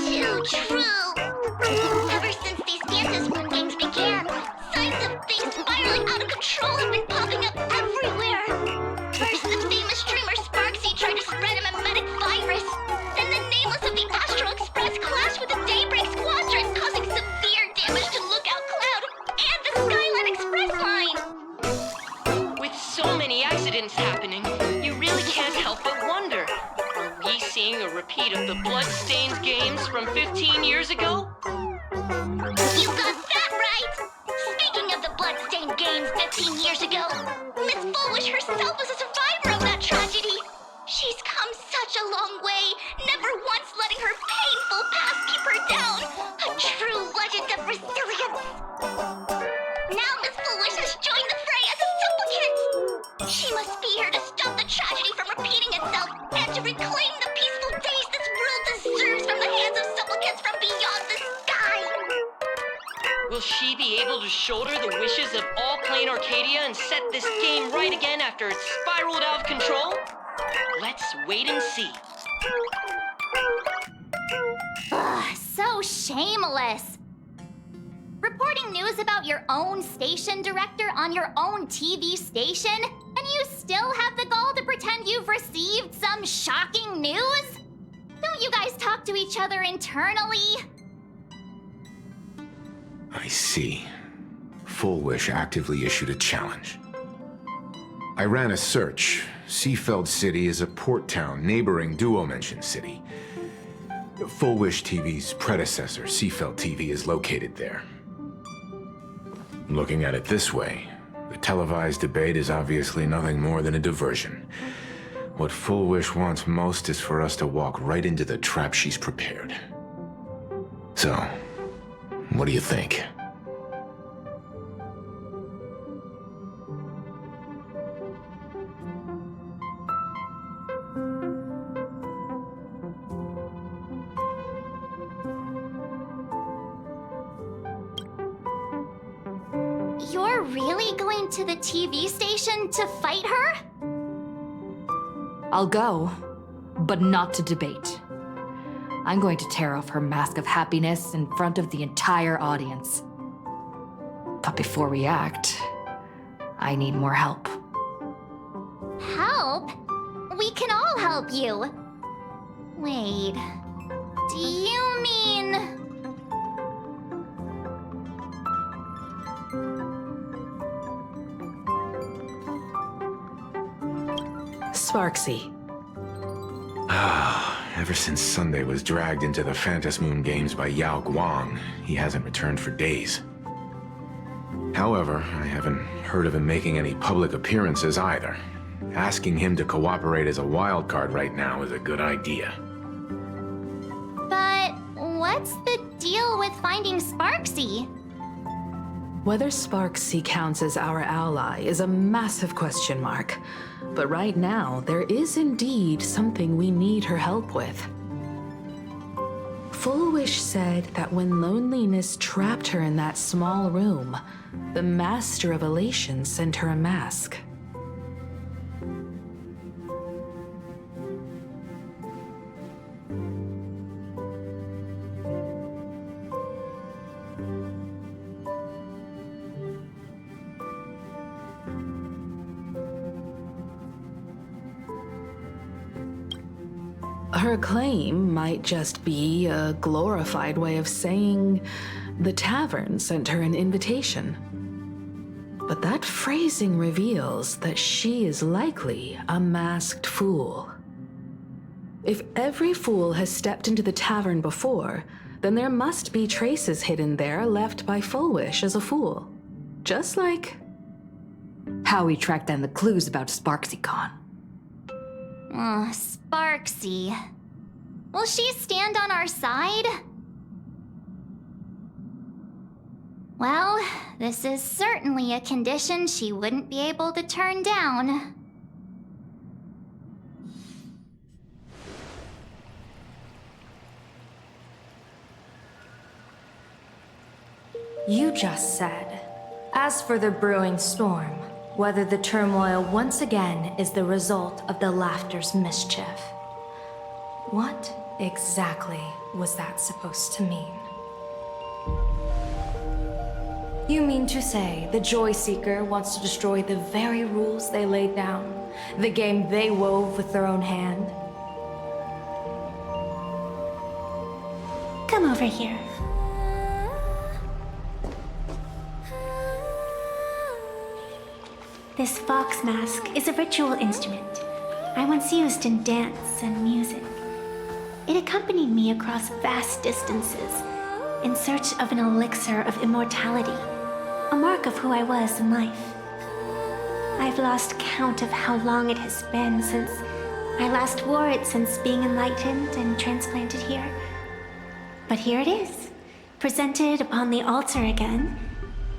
Too true! Ever since these Phantom Moon Games began, signs of things spiraling out of control have been popping up everywhere. First, the famous streamer Sparksy tried to spread a mimetic virus. Then the nameless of the Astral Express clashed with the Daybreak Squadron, causing severe damage to Lookout Cloud from 15 years ago? You got that right! Speaking of the bloodstained games 15 years ago, Miss Foolish herself was a survivor of that tragedy. She's come such a long way, never once letting her painful past keep her down. A true legend of resilience. Now Miss Foolish has joined the fray as a supplicant. She must be here to stop the tragedy from repeating itself and to reclaim the peaceful days this world deserves from the hands of supplicants from beyond the sky. Will she be able to shoulder the wishes of all Plain Arcadia and set this game right again after it's spiraled out of control? Let's wait and see. Ugh, so shameless. Reporting news about your own station director on your own TV station, and you still have the gall to pretend you've received some shocking news? Don't you guys talk to each other internally? I see. Full Wish actively issued a challenge. I ran a search. Seafeld City is a port town neighboring Duo-Mention City. Full Wish TV's predecessor, Seafeld TV, is located there. Looking at it this way, the televised debate is obviously nothing more than a diversion. What Full Wish wants most is for us to walk right into the trap she's prepared. So, what do you think? You're really going to the TV station to fight her? I'll go, but not to debate. I'm going to tear off her mask of happiness in front of the entire audience. But before we act, I need more help. Help? We can all help you. Wait, do you mean... Sparksy. Ever since Sunday was dragged into the Phantom Moon Games by Yao Guang, he hasn't returned for days. However, I haven't heard of him making any public appearances either. Asking him to cooperate as a wild card right now is a good idea. But what's the deal with finding Sparksy? Whether Sparksy counts as our ally is a massive question mark. But right now, there is indeed something we need her help with. Full Wish said that when loneliness trapped her in that small room, the Master of Elation sent her a mask. Her claim might just be a glorified way of saying the tavern sent her an invitation. But that phrasing reveals that she is likely a masked fool. If every fool has stepped into the tavern before, then there must be traces hidden there left by Full Wish as a fool. Just like how we tracked down the clues about SparksyCon. Sparksy. Will she stand on our side? Well, this is certainly a condition she wouldn't be able to turn down. You just said, as for the brewing storm, whether the turmoil once again is the result of the laughter's mischief. What exactly was that supposed to mean? You mean to say the Joy Seeker wants to destroy the very rules they laid down, the game they wove with their own hand? Come over here. This fox mask is a ritual instrument I once used in dance and music. it accompanied me across vast distances in search of an elixir of immortality, a mark of who I was in life. I've lost count of how long it has been since I last wore it since being enlightened and transplanted here. But here it is, presented upon the altar again,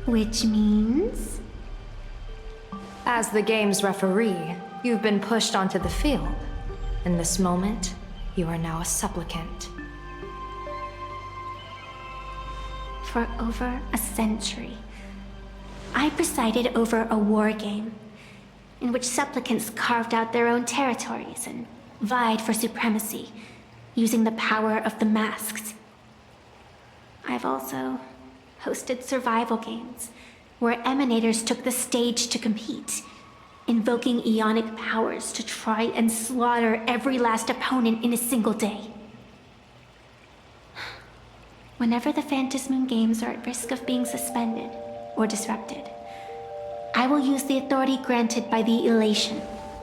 which means... As the game's referee, you've been pushed onto the field. In this moment, you are now a supplicant. For over a century, I presided over a war game in which supplicants carved out their own territories and vied for supremacy, using the power of the masks. I've also hosted survival games where emanators took the stage to compete, invoking eonic powers to try and slaughter every last opponent in a single day. Whenever the Phantasmoon games are at risk of being suspended or disrupted, I will use the authority granted by the elation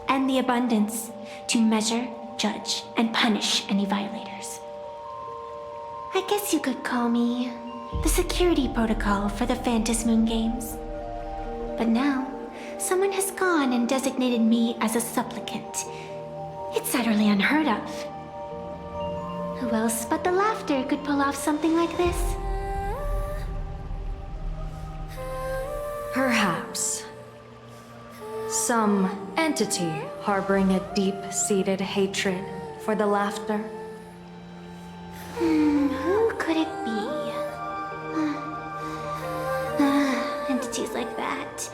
and the abundance to measure, judge, and punish any violators. I guess you could call me the security protocol for the Phantasmoon games. But now, someone has gone and designated me as a supplicant. It's utterly unheard of. Who else but the laughter could pull off something like this? Perhaps. Some entity harboring a deep-seated hatred for the laughter. Who could it be? Entities like that.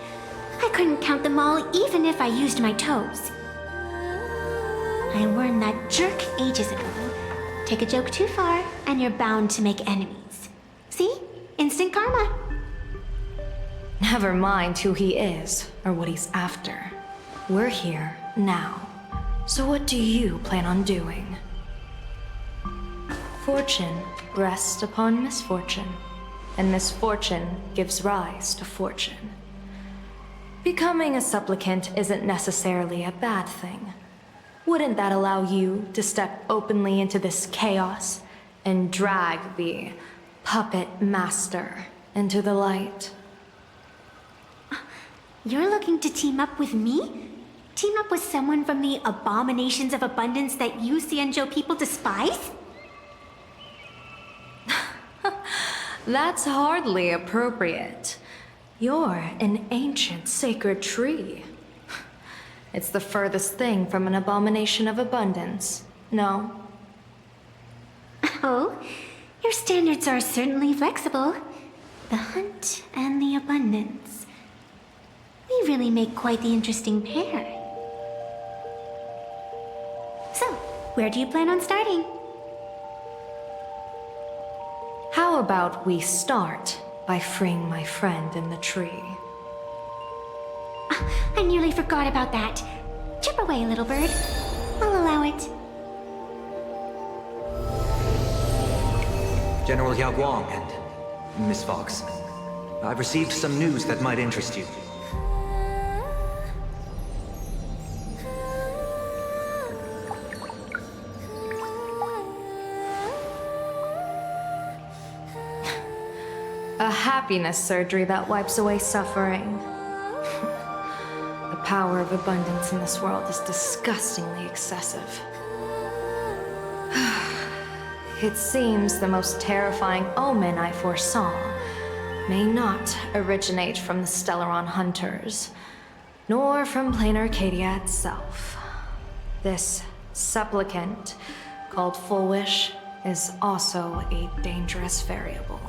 I couldn't count them all even if I used my toes. I learned that jerk ages ago. Take a joke too far, and you're bound to make enemies. See? Instant karma. Never mind who he is, or what he's after. We're here, now. So what do you plan on doing? Fortune rests upon misfortune, and misfortune gives rise to fortune. Becoming a supplicant isn't necessarily a bad thing. Wouldn't that allow you to step openly into this chaos and drag the puppet master into the light? You're looking to team up with me? Team up with someone from the abominations of abundance that you Xianzhou people despise? That's hardly appropriate. You're an ancient sacred tree. It's the furthest thing from an abomination of abundance, no? Oh, your standards are certainly flexible. The hunt and the abundance. We really make quite the interesting pair. So, where do you plan on starting? How about we start by freeing my friend in the tree? I nearly forgot about that. Chip away, little bird. I'll allow it. General Yao Guang and Miss Fox, I've received some news that might interest you. A happiness surgery that wipes away suffering. The power of abundance in this world is disgustingly excessive. It seems the most terrifying omen I foresaw may not originate from the Stellaron hunters, nor from plain Arcadia itself. This supplicant, called Full Wish, is also a dangerous variable.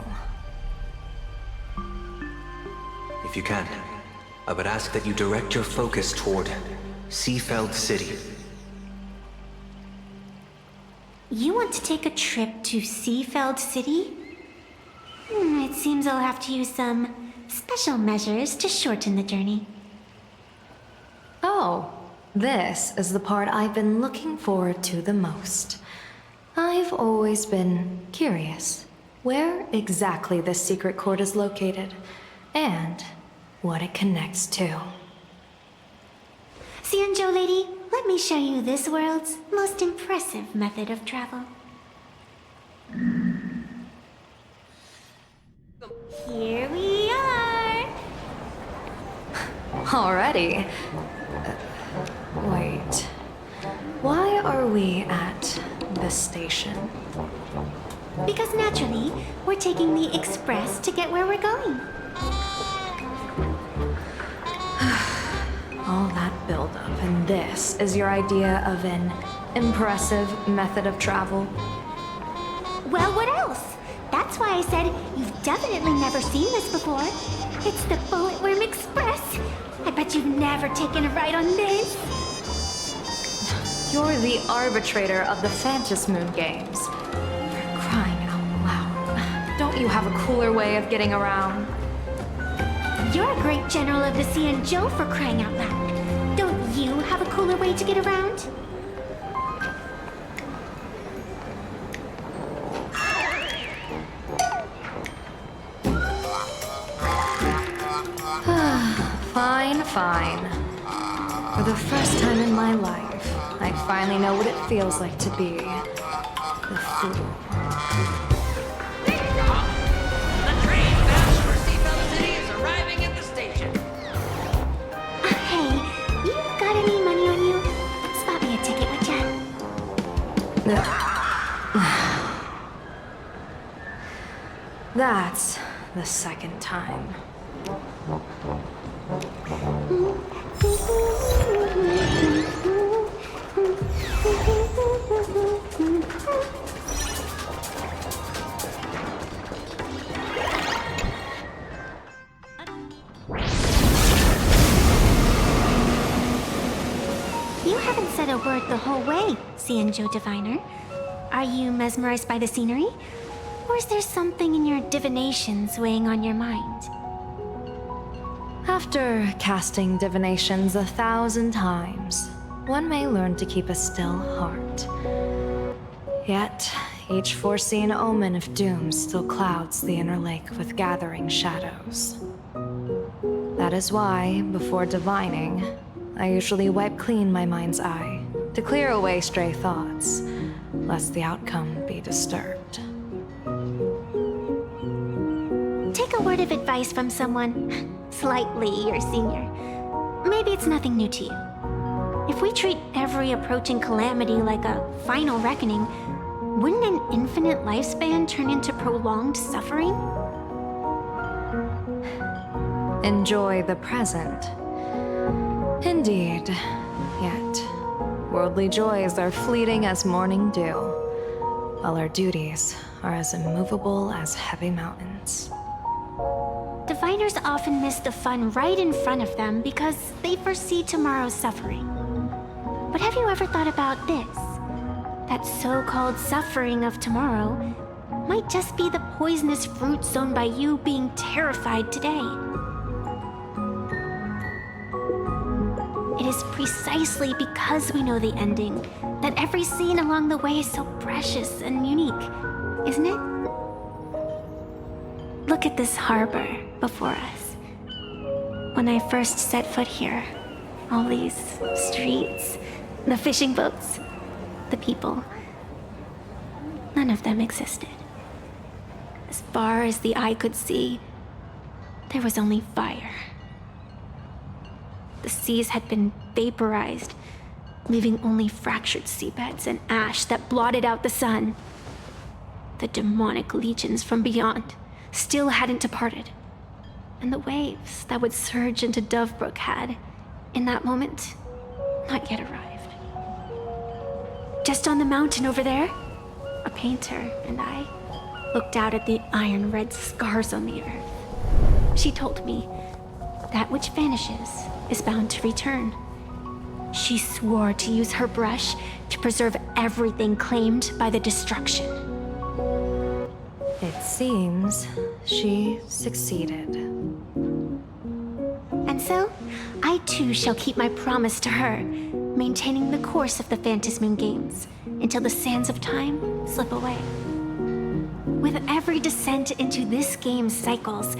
If you can, I would ask that you direct your focus toward Seafeld City. You want to take a trip to Seafeld City? It seems I'll have to use some special measures to shorten the journey. Oh, this is the part I've been looking forward to the most. I've always been curious where exactly this secret court is located, and what it connects to. Xianzhou lady, let me show you this world's most impressive method of travel. Already? Wait. Why are we at this station? Because naturally, we're taking the express to get where we're going. All that buildup, and this is your idea of an impressive method of travel? Well, what else? That's why I said you've definitely never seen this before. It's the Bulletworm Express. I bet you've never taken a ride on this. You're the arbitrator of the Phantom Moon Games. For crying out loud. Don't you have a cooler way of getting around? You're a great general of the Cianjo for crying out loud. Don't you have a cooler way to get around? Fine. For the first time in my life, I finally know what it feels like to be the fool. The train bound for Seafell City is arriving at the station. Hey, you got any money on you? Spot me a ticket, would ya? That's the second time. You haven't said a word the whole way, Cianjo Diviner. Are you mesmerized by the scenery? Or is there something in your divinations weighing on your mind? After casting divinations 1,000 times, one may learn to keep a still heart. Yet, each foreseen omen of doom still clouds the inner lake with gathering shadows. That is why, before divining, I usually wipe clean my mind's eye to clear away stray thoughts, lest the outcome be disturbed. Take a word of advice from someone slightly your senior. Maybe it's nothing new to you. If we treat every approaching calamity like a final reckoning, wouldn't an infinite lifespan turn into prolonged suffering? Enjoy the present. Indeed. Yet, worldly joys are fleeting as morning dew, while our duties are as immovable as heavy mountains. Diviners often miss the fun right in front of them because they foresee tomorrow's suffering. But have you ever thought about this? That so-called suffering of tomorrow might just be the poisonous fruit sown by you being terrified today. It is precisely because we know the ending that every scene along the way is so precious and unique, isn't it? Look at this harbor before us. When I first set foot here, all these streets, the fishing boats, the people, none of them existed. As far as the eye could see, there was only fire. The seas had been vaporized, leaving only fractured seabeds and ash that blotted out the sun. The demonic legions from beyond still hadn't departed, and the waves that would surge into Dovebrook had, in that moment, not yet arrived. Just on the mountain over there, a painter and I looked out at the iron-red scars on the earth. She told me, that which vanishes is bound to return. She swore to use her brush to preserve everything claimed by the destruction. It seems she succeeded. And so, I too shall keep my promise to her, maintaining the course of the Phantasmoon Games until the sands of time slip away. With every descent into this game's cycles,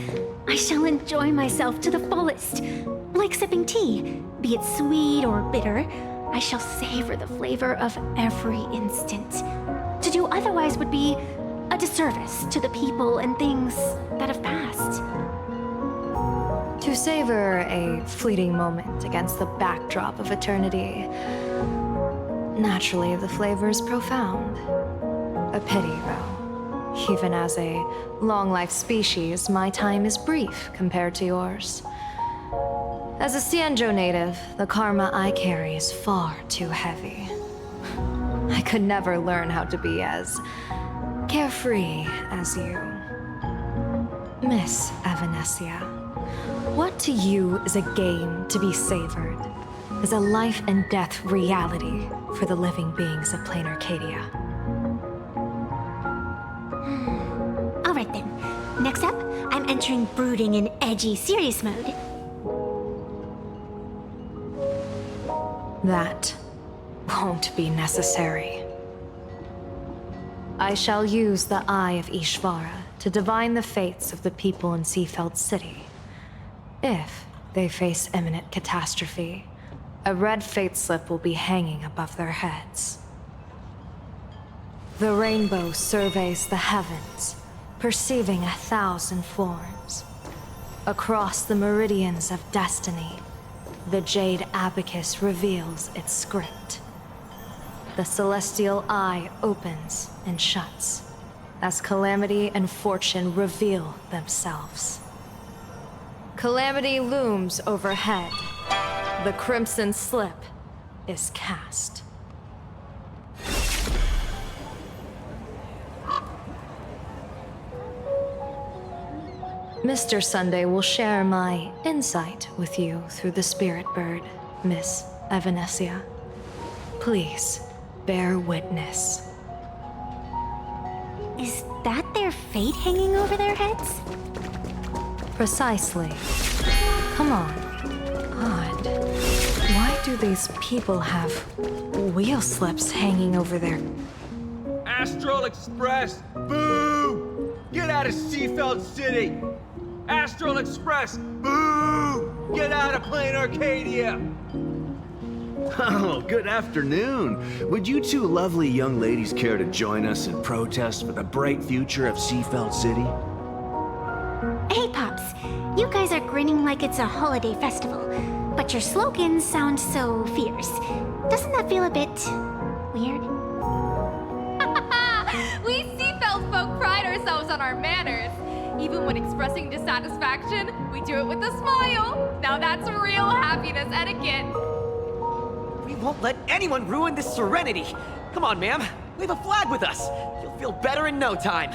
I shall enjoy myself to the fullest. Like sipping tea, be it sweet or bitter, I shall savor the flavor of every instant. To do otherwise would be a disservice to the people and things that have passed. To To savor a fleeting moment against the backdrop of eternity. Naturally, the flavor is profound. A pity, though. Even as a long-life species, my time is brief compared to yours. As a Cienjo native, the karma I carry is far too heavy. I could never learn how to be as carefree as you. Miss Evanesia, what to you is a game to be savored, is a life and death reality for the living beings of plain Arcadia. Alright then. Next up, I'm entering brooding and edgy serious mode. That won't be necessary. I shall use the Eye of Ishvara to divine the fates of the people in Seafeld City. If they face imminent catastrophe, a red fate slip will be hanging above their heads. The rainbow surveys the heavens, perceiving 1,000 forms. Across the meridians of destiny, the Jade Abacus reveals its script. The celestial eye opens and shuts as calamity and fortune reveal themselves. Calamity looms overhead. The crimson slip is cast. Mr. Sunday will share my insight with you through the spirit bird, Miss Evanesia. Please, bear witness. Is that their fate hanging over their heads? Precisely. Come on. Odd. Why do these people have wheel slips hanging over their... Astral Express, boo! Get out of Seafeld City! Astral Express, boo! Get out of plain Arcadia! Oh, good afternoon. Would you two lovely young ladies care to join us in protest for the bright future of Seafeld City? Hey, Pops. You guys are grinning like it's a holiday festival, but your slogans sound so fierce. Doesn't that feel a bit... weird? We Seafeld folk pride ourselves on our manners. Even when expressing dissatisfaction, we do it with a smile. Now that's real happiness etiquette. We won't let anyone ruin this serenity. Come on, ma'am. Wave a flag with us. You'll feel better in no time.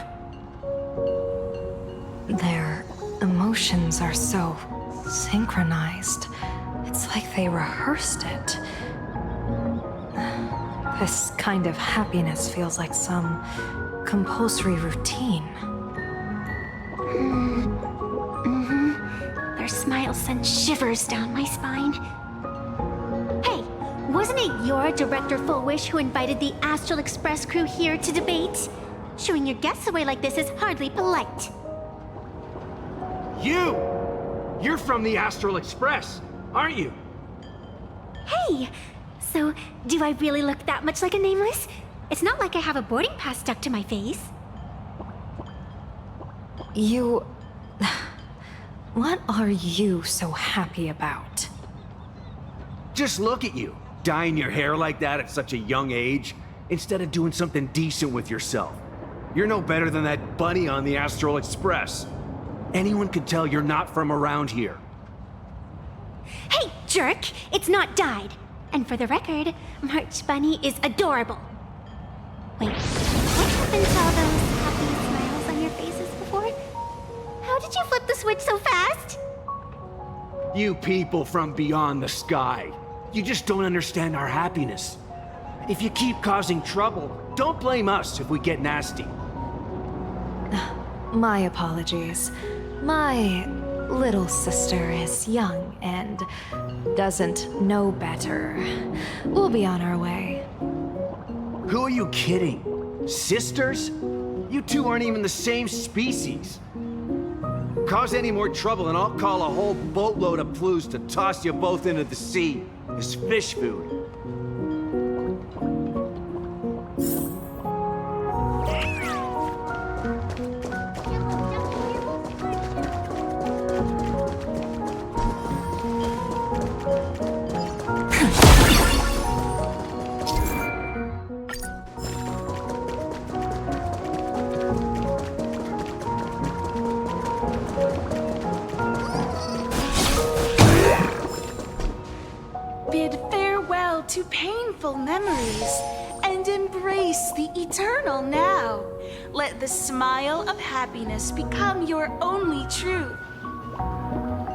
Their emotions are so synchronized. It's like they rehearsed it. This kind of happiness feels like some compulsory routine. Their smile sends shivers down my spine. Hey, wasn't it your Director Fullwish who invited the Astral Express crew here to debate? Shooing your guests away like this is hardly polite. You're from the Astral Express, aren't you? Hey, so do I really look that much like a nameless? It's not like I have a boarding pass stuck to my face. You... What are you so happy about? Just look at you, dyeing your hair like that at such a young age, instead of doing something decent with yourself. You're no better than that bunny on the Astral Express. Anyone could tell you're not from around here. Hey, jerk! It's not dyed. And for the record, March Bunny is adorable. Wait, what happened to all those happy smiles on your faces before? How did you flip the switch so fast? You people from beyond the sky. You just don't understand our happiness. If you keep causing trouble, don't blame us if we get nasty. My apologies. My little sister is young and doesn't know better. We'll be on our way. Who are you kidding? Sisters? You two aren't even the same species. Cause any more trouble and I'll call a whole boatload of Ploos to toss you both into the sea as fish food. to painful memories and embrace the eternal now. Let the smile of happiness become your only truth.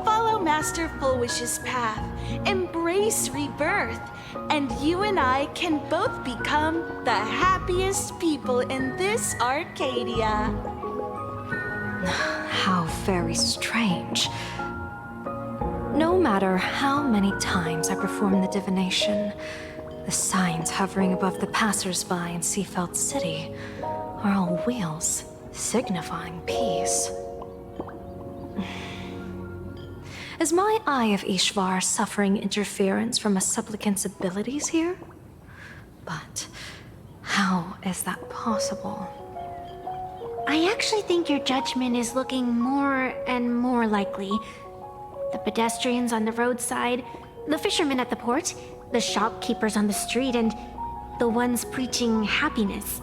Follow Master Fullwish's path, embrace rebirth, and you and I can both become the happiest people in this Arcadia. How very strange. No matter how many times I perform the divination, the signs hovering above the passers-by in Seafeld City are all wheels, signifying peace. Is my Eye of Ishvar suffering interference from a supplicant's abilities here? But how is that possible? I actually think your judgment is looking more and more likely. The pedestrians on the roadside, the fishermen at the port, the shopkeepers on the street, and the ones preaching happiness.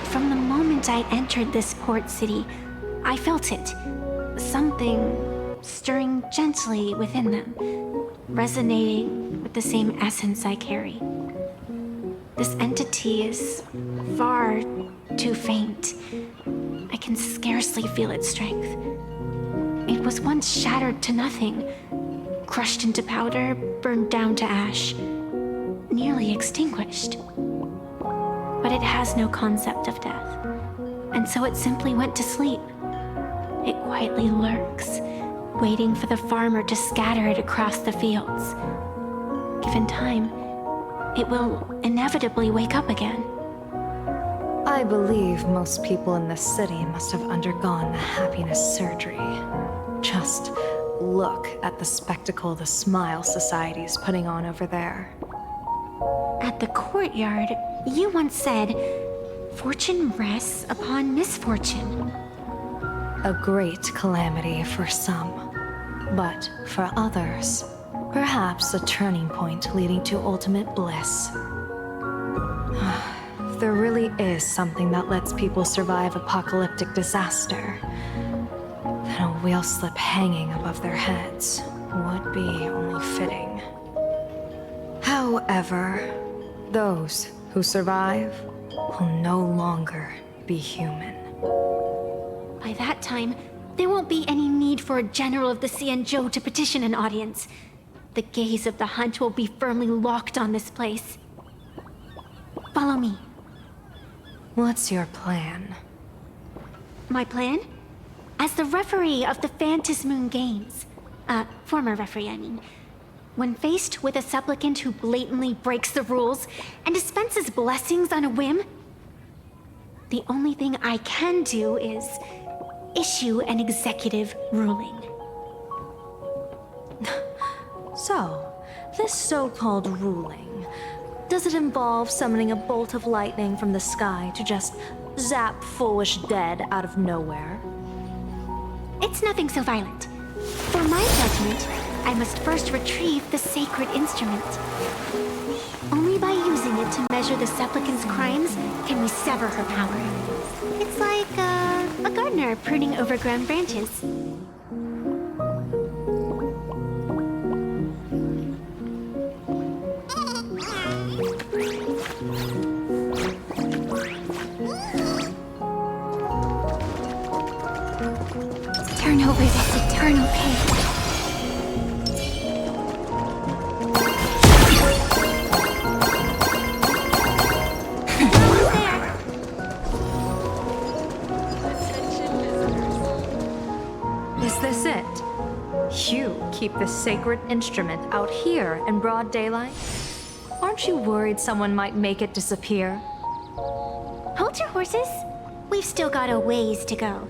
From the moment I entered this port city, I felt it. Something stirring gently within them, resonating with the same essence I carry. This entity is far too faint. I can scarcely feel its strength. It was once shattered to nothing, crushed into powder, burned down to ash, nearly extinguished. But it has no concept of death, and so it simply went to sleep. It quietly lurks, waiting for the farmer to scatter it across the fields. Given time, it will inevitably wake up again. I believe most people in this city must have undergone the happiness surgery. Just look at the spectacle the Smile Society's putting on over there. At the courtyard, you once said, "Fortune rests upon misfortune." A great calamity for some, but for others, perhaps a turning point leading to ultimate bliss. If there really is something that lets people survive apocalyptic disaster, then a wheel slip hanging above their heads would be only fitting. However, those who survive will no longer be human. By that time, there won't be any need for a general of the Cianzhou to petition an audience. The gaze of the hunt will be firmly locked on this place. Follow me. What's your plan? My plan? As the referee of the Phantasmoon Games, former referee, I mean, when faced with a supplicant who blatantly breaks the rules and dispenses blessings on a whim, the only thing I can do is issue an executive ruling. So, this so-called ruling, does it involve summoning a bolt of lightning from the sky to just zap Foolish dead out of nowhere? It's nothing so violent. For my judgment, I must first retrieve the sacred instrument. Only by using it to measure the supplicant's crimes can we sever her power. It's like a gardener pruning overgrown branches. Turn over this eternal page. Is this it? You keep the sacred instrument out here in broad daylight? Aren't you worried someone might make it disappear? Hold your horses. We've still got a ways to go.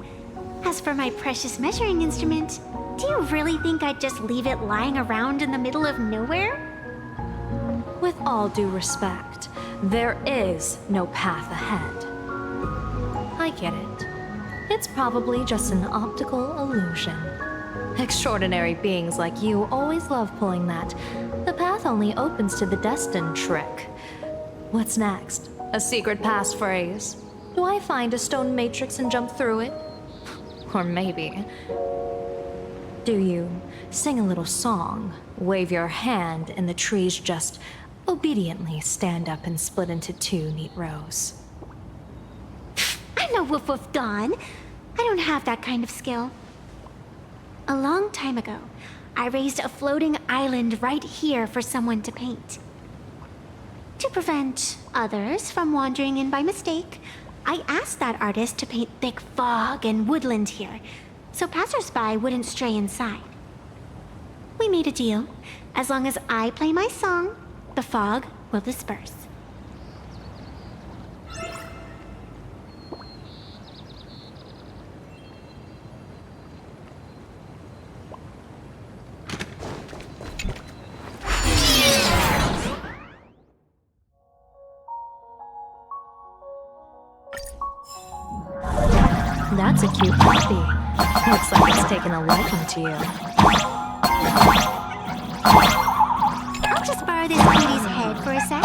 As for my precious measuring instrument, do you really think I'd just leave it lying around in the middle of nowhere? With all due respect, there is no path ahead. I get it. It's probably just an optical illusion. Extraordinary beings like you always love pulling that "the path only opens to the destined" trick. What's next? A secret passphrase? Do I find a stone matrix and jump through it? Or maybe... do you sing a little song, wave your hand, and the trees just obediently stand up and split into 2 neat rows. I'm no woof woof Dawn. I don't have that kind of skill. A long time ago, I raised a floating island right here for someone to paint. To prevent others from wandering in by mistake, I asked that artist to paint thick fog and woodland here, so passersby wouldn't stray inside. We made a deal. As long as I play my song, the fog will disperse. That's a cute puppy. Looks like it's taken a liking to you. I'll just borrow this cutie head for a sec.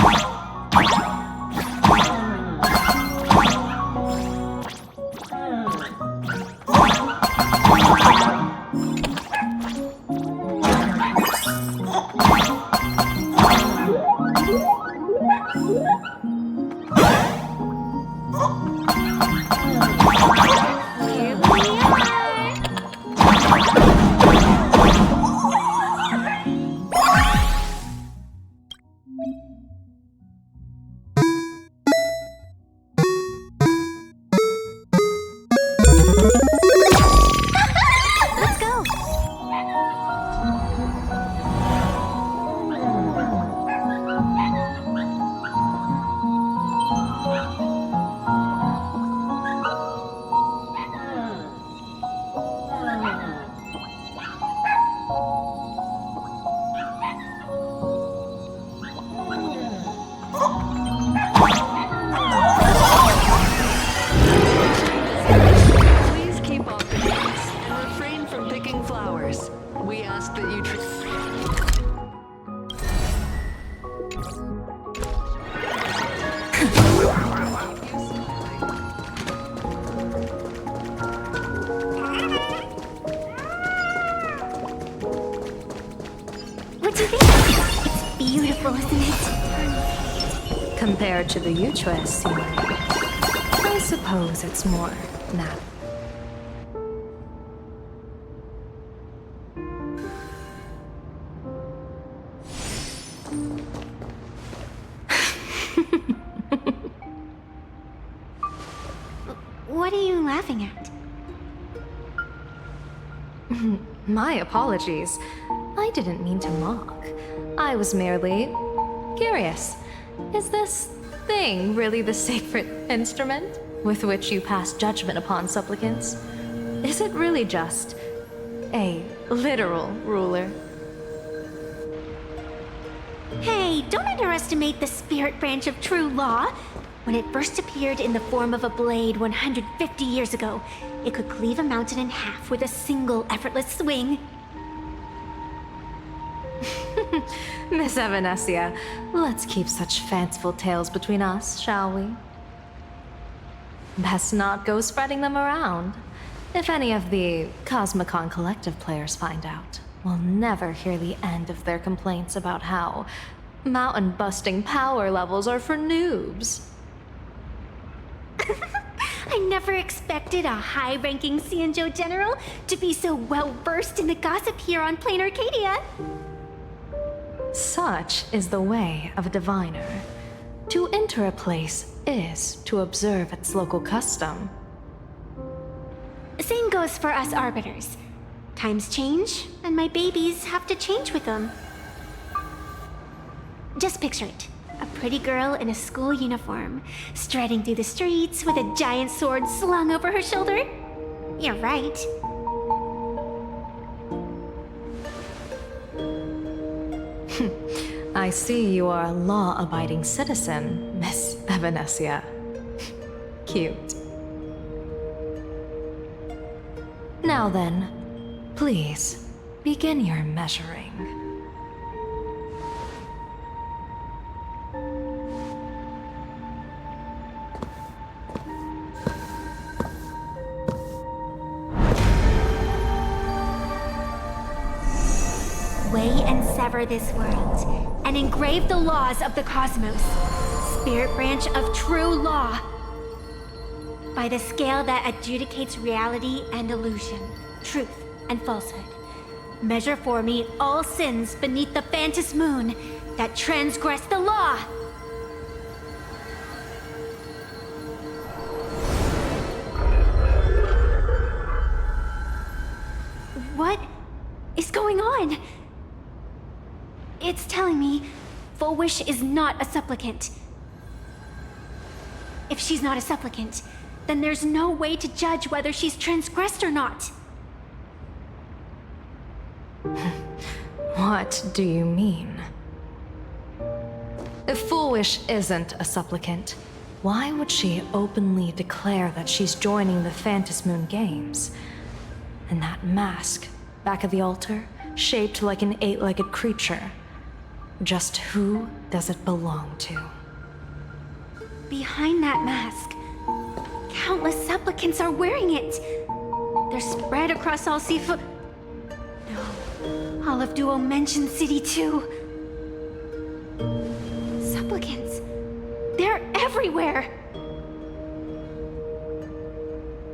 Compared to the Yuchua scenery, I suppose it's more natural. What are you laughing at? My apologies. I didn't mean to mock. I was merely curious. Is this thing really the sacred instrument with which you pass judgment upon supplicants? Is it really just a literal ruler? Hey, don't underestimate the spirit branch of true law. When it first appeared in the form of a blade 150 years ago, it could cleave a mountain in half with a single effortless swing. Miss Evanesia, let's keep such fanciful tales between us, shall we? Best not go spreading them around. If any of the Cosmicon Collective players find out, we'll never hear the end of their complaints about how mountain-busting power levels are for noobs. I never expected a high-ranking Xianzhou general to be so well-versed in the gossip here on Plain Arcadia. Such is the way of a diviner. To enter a place is to observe its local custom. Same goes for us arbiters. Times change, and my babies have to change with them. Just picture it. A pretty girl in a school uniform, striding through the streets with a giant sword slung over her shoulder. You're right. I see you are a law-abiding citizen, Miss Evanesia. Cute. Now then, please, begin your measuring. Weigh and sever this world, and engrave the laws of the cosmos. Spirit branch of true law. By the scale that adjudicates reality and illusion, truth and falsehood. Measure for me all sins beneath the Phantom moon that transgress the law. What is going on? It's telling me Full Wish is not a supplicant. If she's not a supplicant, then there's no way to judge whether she's transgressed or not. What do you mean? If Full Wish isn't a supplicant, why would she openly declare that she's joining the Phantom Moon Games? And that mask, back of the altar, shaped like an 8-legged creature. Just who does it belong to? Behind that mask, countless supplicants are wearing it. They're spread across all Seafood. No, all of Duo mentioned City too. Supplicants. They're everywhere.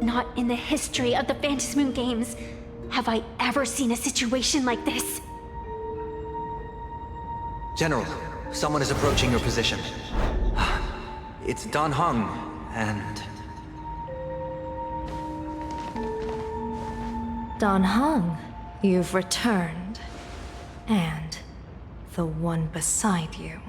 Not in the history of the Phantom Moon Games have I ever seen a situation like this. General, someone is approaching your position. It's Dan Heng, and... Dan Heng, you've returned. And the one beside you.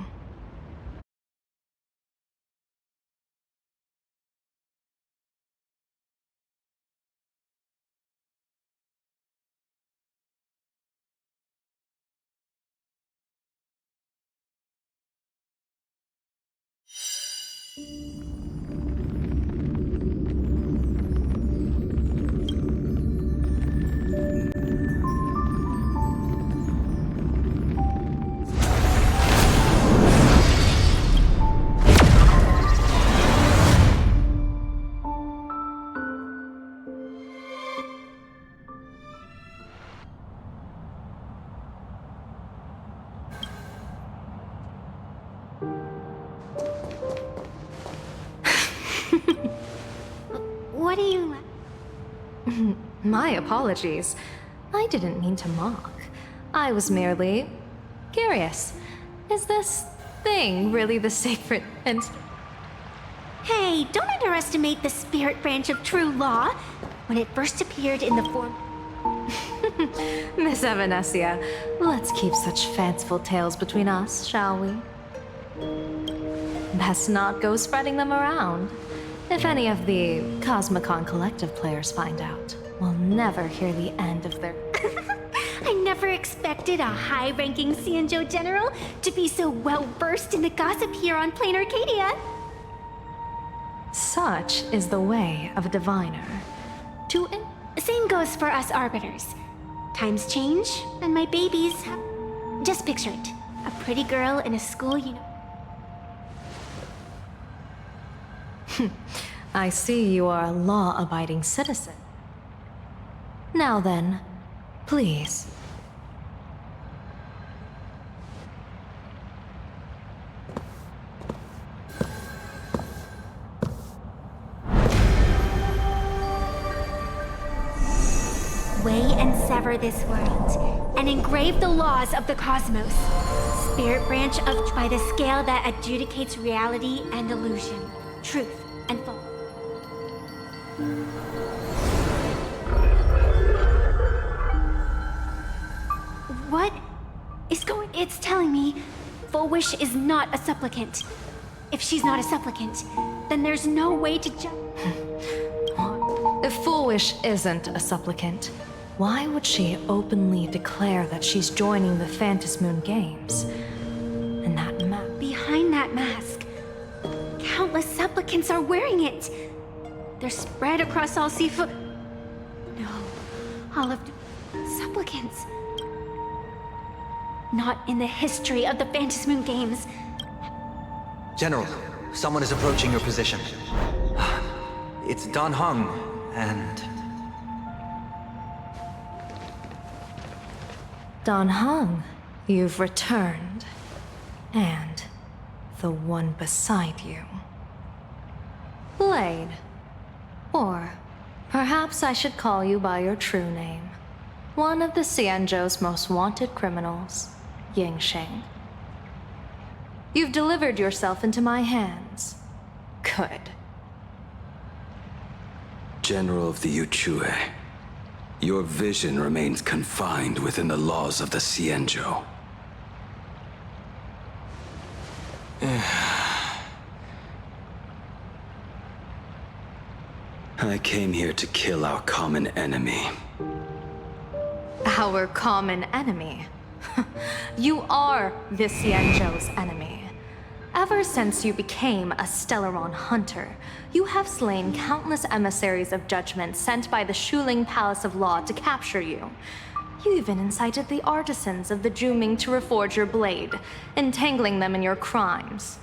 What do you... My apologies. I didn't mean to mock. I was merely curious. Is this thing really the sacred and... Hey, don't underestimate the spirit branch of true law. When it first appeared in the form... Miss Evanesia, let's keep such fanciful tales between us, shall we? Best not go spreading them around. If any of the Cosmicon Collective players find out, we'll never hear the end of their... I never expected a high-ranking Xianzhou general to be so well-versed in the gossip here on plain Arcadia. Such is the way of a diviner. Same goes for us arbiters. Times change, and my babies have... Just picture it. A pretty girl in a school I see you are a law-abiding citizen. Now then, please. Weigh and sever this world, and engrave the laws of the cosmos. Spirit branch of... by the scale that adjudicates reality and illusion, truth and false. What is going... It's telling me Full Wish is not a supplicant. If she's not a supplicant, then there's no way to judge... If Full Wish isn't a supplicant, why would she openly declare that she's joining the Phantom Moon Games? And that behind that mask, countless supplicants are wearing it. They're spread across all Seafood. No, all of supplicants. Not in the history of the Phantom Moon Games. General, someone is approaching your position. It's Dan Heng, and... Don Hung, you've returned. And the one beside you. Blade. Or perhaps I should call you by your true name. One of the Xianzhou's most wanted criminals, Yingxing. You've delivered yourself into my hands. Good. General of the Yuchue, your vision remains confined within the laws of the Xianzhou. I came here to kill our common enemy. Our common enemy? You are the Xianzhou's enemy. Ever since you became a Stellaron hunter, you have slain countless emissaries of judgment sent by the Shuling Palace of Law to capture you. You even incited the artisans of the Juming to reforge your blade, entangling them in your crimes.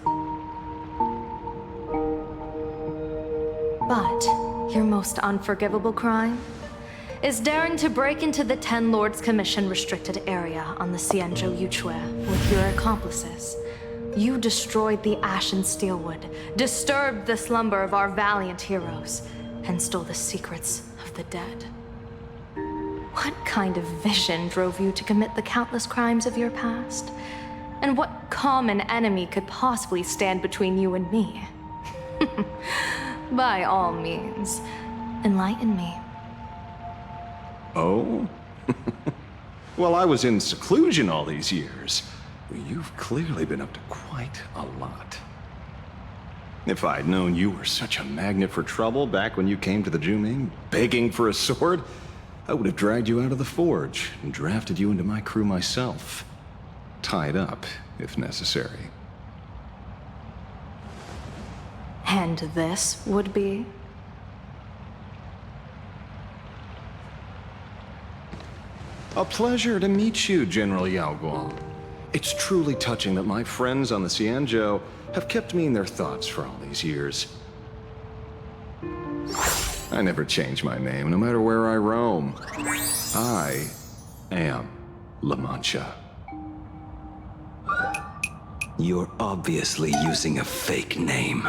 But your most unforgivable crime is daring to break into the Ten Lords Commission restricted area on the Xianzhou Yuchue with your accomplices. You destroyed the Ashen Steelwood, disturbed the slumber of our valiant heroes, and stole the secrets of the dead. What kind of vision drove you to commit the countless crimes of your past? And what common enemy could possibly stand between you and me? By all means, enlighten me. Oh? Well, I was in seclusion all these years. You've clearly been up to quite a lot. If I'd known you were such a magnet for trouble back when you came to the Juming, begging for a sword, I would have dragged you out of the forge and drafted you into my crew myself. Tied up, if necessary. And this would be? A pleasure to meet you, General Yaoguang. It's truly touching that my friends on the Xianzhou have kept me in their thoughts for all these years. I never change my name, no matter where I roam. I am La Mancha. You're obviously using a fake name.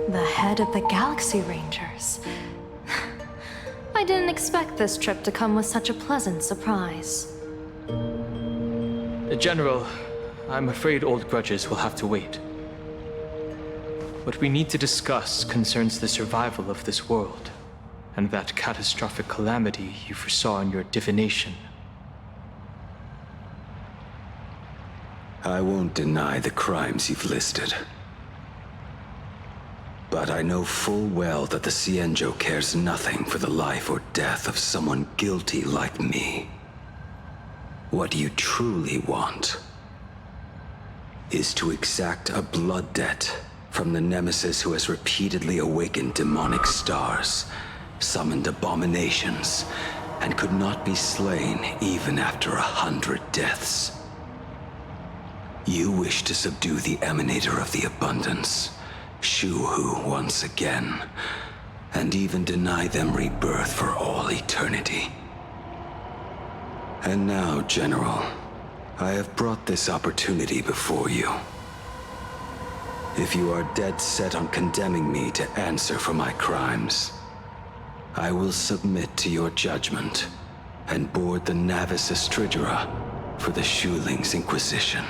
The head of the Galaxy Rangers. I didn't expect this trip to come with such a pleasant surprise. General, I'm afraid old grudges will have to wait. What we need to discuss concerns the survival of this world, and that catastrophic calamity you foresaw in your divination. I won't deny the crimes you've listed. But I know full well that the Xianzhou cares nothing for the life or death of someone guilty like me. What you truly want is to exact a blood debt from the nemesis who has repeatedly awakened demonic stars, summoned abominations, and could not be slain even after 100 deaths. You wish to subdue the Emanator of the Abundance, Shu-Hu once again, and even deny them rebirth for all eternity. And now, General, I have brought this opportunity before you. If you are dead set on condemning me to answer for my crimes, I will submit to your judgment and board the Navis Astridura for the Shuling's Inquisition.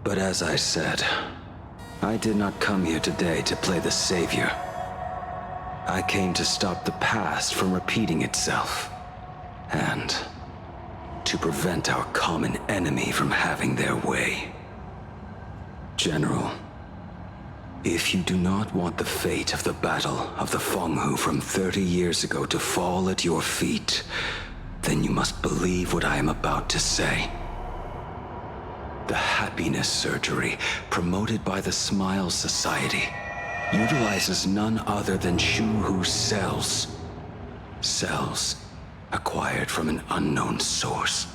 But as I said, I did not come here today to play the savior. I came to stop the past from repeating itself, and to prevent our common enemy from having their way. General, if you do not want the fate of the Battle of the Fenghu from 30 years ago to fall at your feet, then you must believe what I am about to say. The happiness surgery, promoted by the Smile Society, utilizes none other than Shu-Hu's cells. Cells acquired from an unknown source.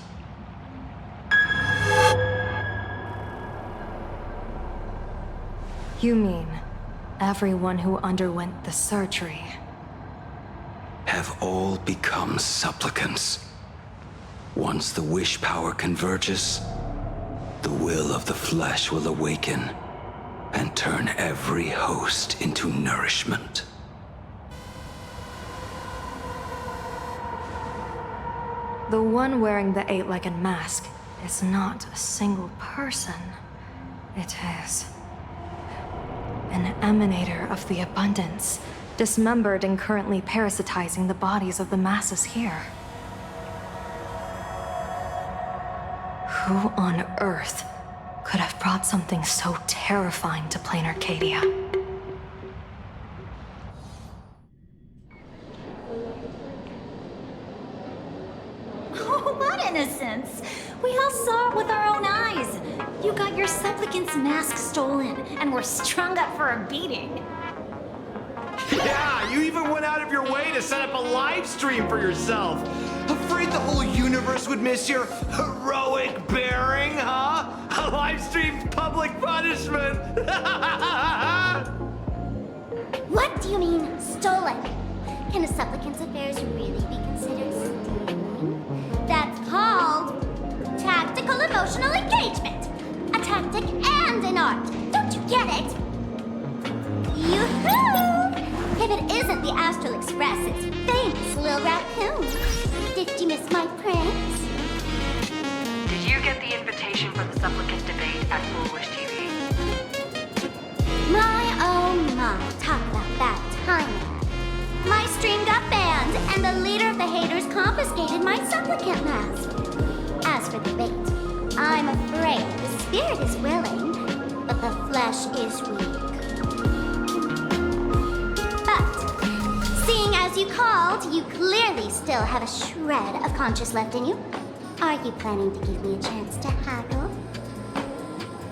You mean everyone who underwent the surgery have all become supplicants. Once the wish power converges, the will of the flesh will awaken and turn every host into nourishment. The one wearing the eight-legged mask is not a single person. It is an emanator of the abundance, dismembered and currently parasitizing the bodies of the masses here. Who on earth could have brought something so terrifying to plain Arcadia? Oh, what innocence! We all saw it with our own eyes. You got your supplicant's mask stolen and were strung up for a beating. Yeah, you even went out of your way to set up a live stream for yourself. Afraid the whole universe would miss your heroic bearing, huh? A live stream's public punishment. What do you mean, stolen? Can a supplicant's affairs really be considered stealing? That's called tactical emotional engagement. A tactic and an art. Don't you get it? Yoo-hoo! If it isn't the Astral Express's famous Lil Raccoon. Did you miss my pranks? Did you get the invitation for the supplicant debate at Foolish TV? My oh my, talk about bad timing. My stream got banned, and the leader of the haters confiscated my supplicant mask. As for the debate, I'm afraid the spirit is willing, but the flesh is weak. But, seeing as you called, you clearly still have a shred of conscience left in you. Are you planning to give me a chance to haggle?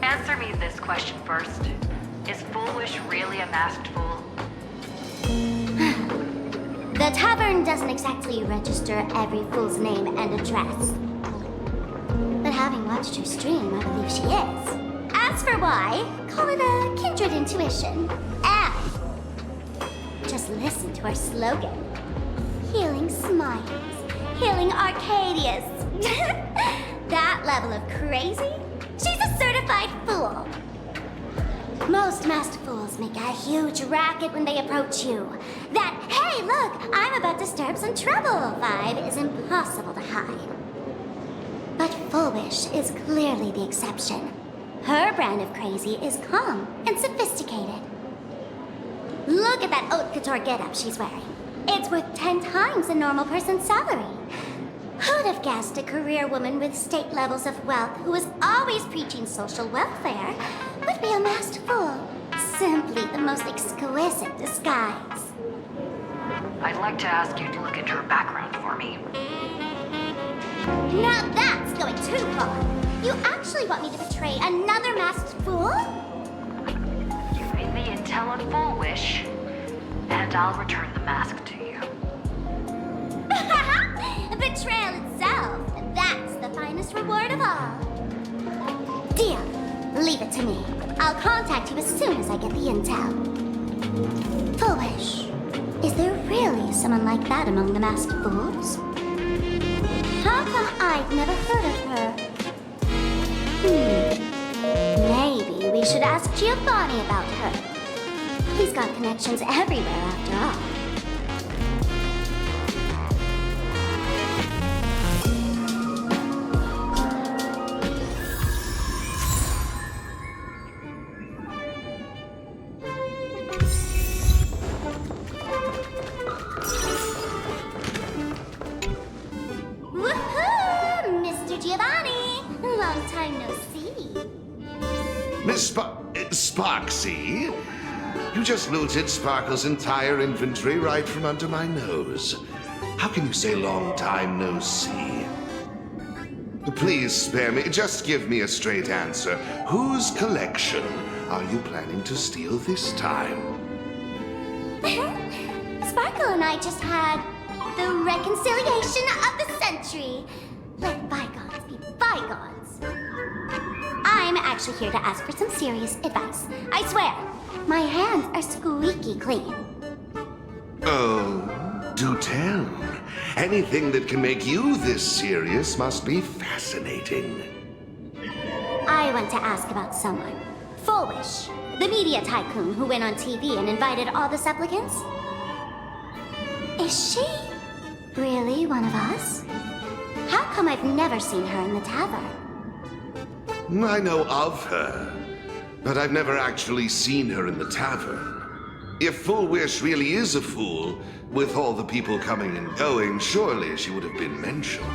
Answer me this question first. Is Foolish really a masked fool? The tavern doesn't exactly register every fool's name and address. But having watched her stream, I believe she is. As for why, call it a kindred intuition. And just listen to our slogan. Healing smiles. Healing Arcadias. That level of crazy? She's a certified fool. Most masked fools make a huge racket when they approach you. That, hey, look, I'm about to stir up some trouble vibe is impossible to hide. But Foolish is clearly the exception. Her brand of crazy is calm and sophisticated. Look at that haute couture getup she's wearing. It's worth 10 times a normal person's salary. Who'd have guessed a career woman with state levels of wealth who was always preaching social welfare would be a masked fool? Simply the most exquisite disguise. I'd like to ask you to look into her background for me. Now that's going too far. You actually want me to betray another masked fool? Give me the intel on Foolish, and I'll return the mask to you. Betrayal itself, that's the finest reward of all. Deal. Leave it to me. I'll contact you as soon as I get the intel. Foolish. Is there really someone like that among the masked fools? How come I've never heard of her? Maybe we should ask Giovanni about her. He's got connections everywhere after all. Miss Sparksy? You just looted Sparkle's entire inventory right from under my nose. How can you say long time no see? Please spare me. Just give me a straight answer. Whose collection are you planning to steal this time? Sparkle and I just had the reconciliation of the century. Let bygones be bygones. I'm actually here to ask for some serious advice. I swear, my hands are squeaky clean. Oh, Do tell. Anything that can make you this serious must be fascinating. I want to ask about someone. Foolish, the media tycoon who went on TV and invited all the supplicants. Is she really one of us? How come I've never seen her in the tavern? I know of her, but I've never actually seen her in the tavern. If Full Wish really is a fool, with all the people coming and going, surely she would have been mentioned.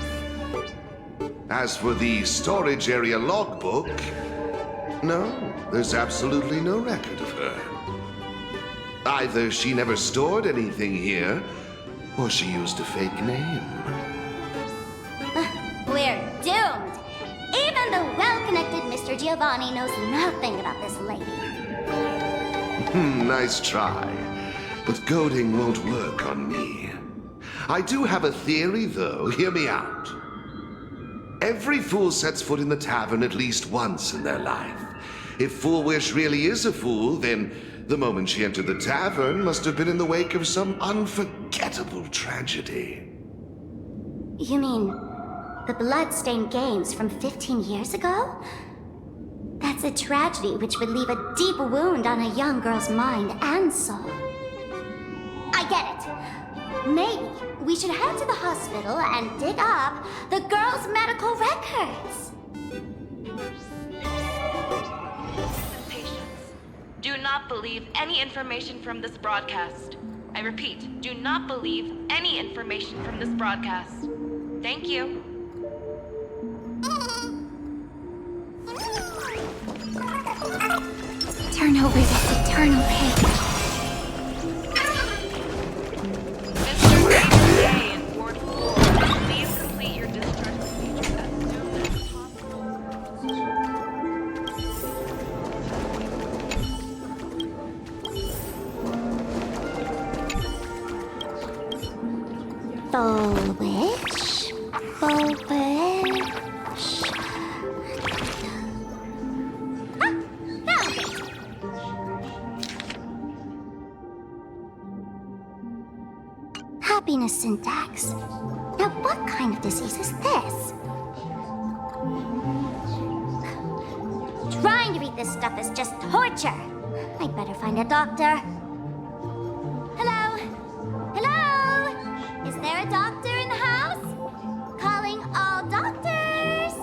As for the storage area logbook, no, there's absolutely no record of her. Either she never stored anything here, or she used a fake name. We're doomed! Even the well-connected Mr. Giovanni knows nothing about this lady. Nice try. But goading won't work on me. I do have a theory, though. Hear me out. Every fool sets foot in the tavern at least once in their life. If Full Wish really is a fool, then the moment she entered the tavern must have been in the wake of some unforgettable tragedy. You mean the blood-stained games from 15 years ago? That's a tragedy which would leave a deep wound on a young girl's mind and soul. I get it. Maybe we should head to the hospital and dig up the girl's medical records. Do not believe any information from this broadcast. I repeat, do not believe any information from this broadcast. Thank you. Turn over this eternal page. Mr. Ray in Ward 4, please complete your discharge procedure as soon as Full Wish? Full Wish? Happiness syntax. Now what kind of disease is this? Trying to read this stuff is just torture. I'd better find a doctor. Hello? Hello? Is there a doctor in the house? Calling all doctors!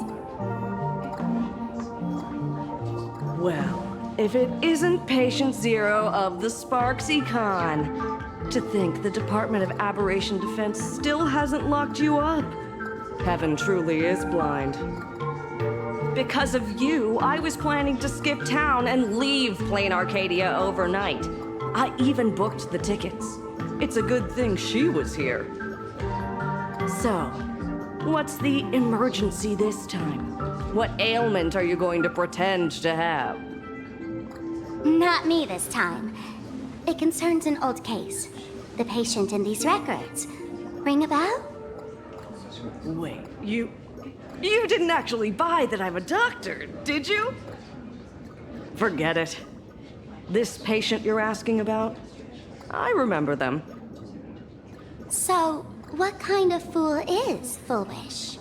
Well, if it isn't Patient Zero of the Sparksy Con. To think the Department of Aberration Defense still hasn't locked you up. Heaven truly is blind. Because of you, I was planning to skip town and leave plain Arcadia overnight. I even booked the tickets. It's a good thing she was here. So, what's the emergency this time? What ailment are you going to pretend to have? Not me this time. It concerns an old case. The patient in these records. Ring a bell? Wait, you didn't actually buy that I'm a doctor, did you? Forget it. This patient you're asking about? I remember them. So, what kind of fool is Full Wish?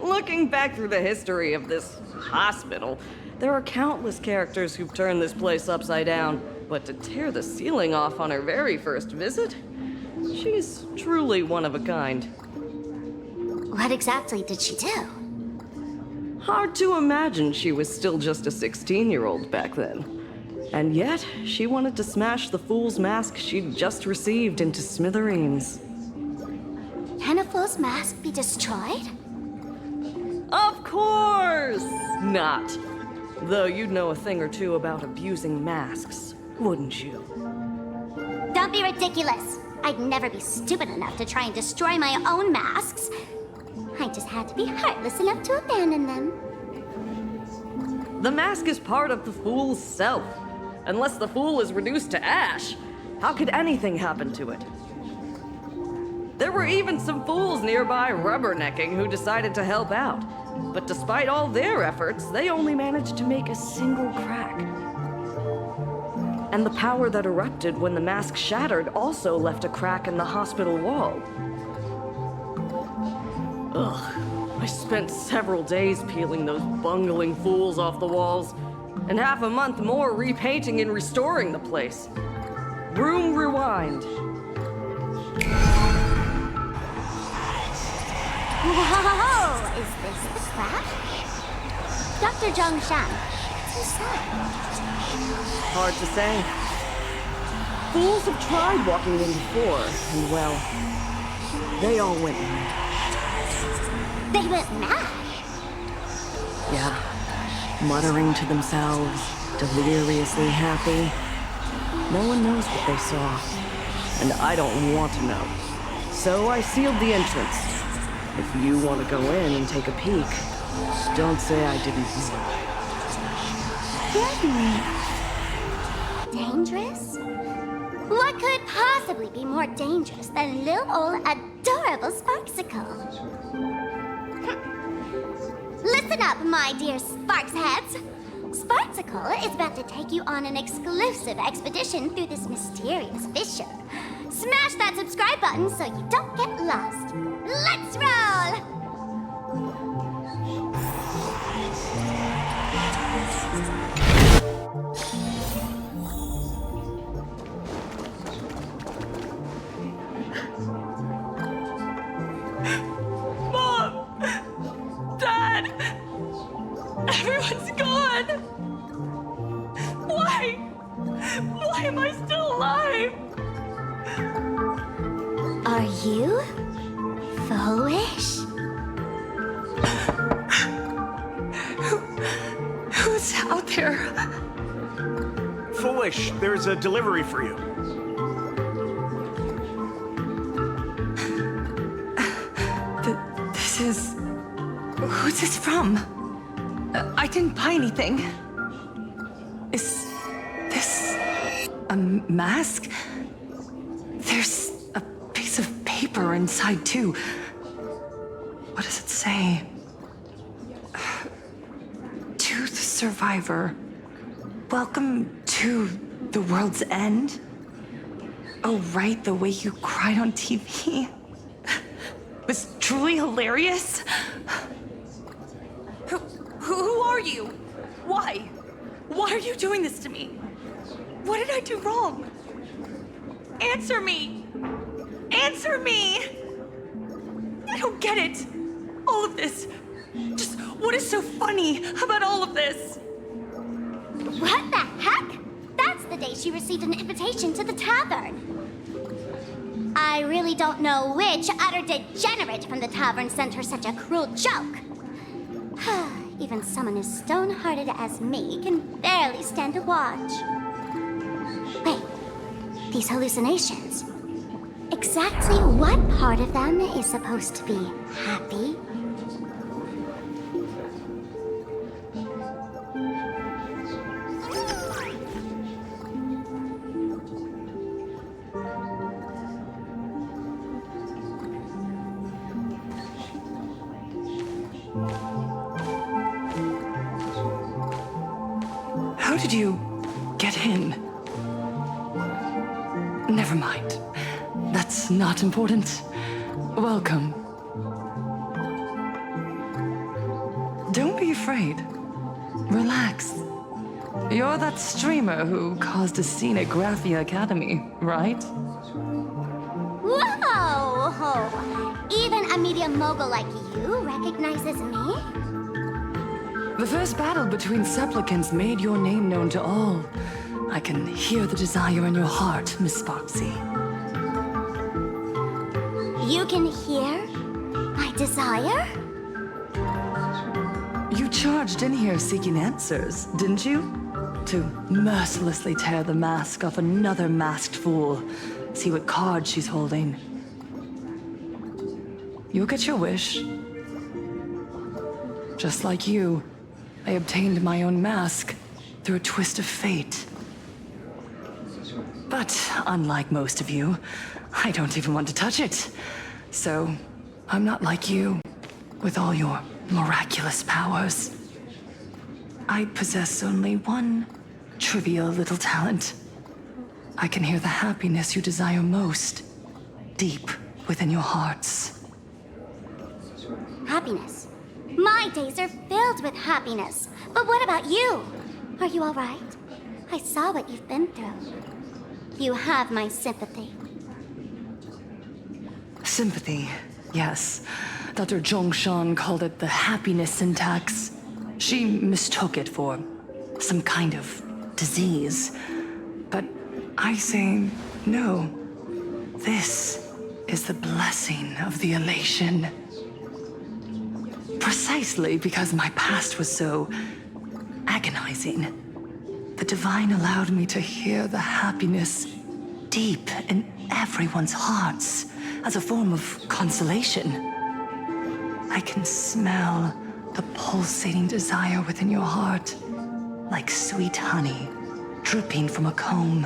Looking back through the history of this hospital, there are countless characters who've turned this place upside down. But to tear the ceiling off on her very first visit? She's truly one of a kind. What exactly did she do? Hard to imagine she was still just a 16-year-old back then. And yet, she wanted to smash the fool's mask she'd just received into smithereens. Can a fool's mask be destroyed? Of course not! Though you'd know a thing or two about abusing masks, wouldn't you? Don't be ridiculous! I'd never be stupid enough to try and destroy my own masks. I just had to be heartless enough to abandon them. The mask is part of the fool's self. Unless the fool is reduced to ash, how could anything happen to it? There were even some fools nearby rubbernecking who decided to help out. But despite all their efforts, they only managed to make a single crack. And the power that erupted when the mask shattered also left a crack in the hospital wall. Ugh, I spent several days peeling those bungling fools off the walls, and half a month more repainting and restoring the place. Room rewind. Whoa! Is this the crash? Dr. Zhongshan, what's inside? Hard to say. Fools have tried walking in before, and well, they all went mad. They went mad? Yeah. Muttering to themselves, deliriously happy. No one knows what they saw, and I don't want to know. So I sealed the entrance. If you want to go in and take a peek, don't say I didn't warn. Dangerous? What could possibly be more dangerous than little old adorable Sparksicle? Listen up, my dear Sparks heads. Sparksicle is about to take you on an exclusive expedition through this mysterious fissure. Smash that subscribe button so you don't get lost. Let's roll! Mom! Dad! Everyone's gone! Why? Why am I still alive? Are you foolish? Who's out there? Foolish, there's a delivery for you. This is... Who's this from? I didn't buy anything. Is this a mask? There's a piece of paper inside, too. What does it say? To the survivor, welcome to the world's end. Oh, right, the way you cried on TV was truly hilarious. Who are you? Why? Why are you doing this to me? What did I do wrong? Answer me! Answer me! I don't get it. All of this. Just what is so funny about all of this? What the heck? That's the day she received an invitation to the tavern. I really don't know which utter degenerate from the tavern sent her such a cruel joke. Even someone as stone-hearted as me can barely stand to watch. Wait, these hallucinations. Exactly what part of them is supposed to be happy? How did you get in? Never mind. That's not important. Welcome. Don't be afraid. Relax. You're that streamer who caused a scene at Graphia Academy, right? Whoa! Even a media mogul like you recognizes me? The first battle between supplicants made your name known to all. I can hear the desire in your heart, Miss Sparksy. You can hear my desire? You charged in here seeking answers, didn't you? To mercilessly tear the mask off another masked fool. See what card she's holding. You'll get your wish. Just like you, I obtained my own mask through a twist of fate. But unlike most of you, I don't even want to touch it. So, I'm not like you, with all your miraculous powers. I possess only one trivial little talent. I can hear the happiness you desire most, deep within your hearts. Happiness. My days are filled with happiness. But what about you? Are you all right? I saw what you've been through. You have my sympathy. Sympathy, yes. Dr. Zhongshan called it the happiness syntax. She mistook it for some kind of disease. But I say no. This is the blessing of the elation. Precisely because my past was so agonizing. The Divine allowed me to hear the happiness deep in everyone's hearts as a form of consolation. I can smell the pulsating desire within your heart, like sweet honey dripping from a comb.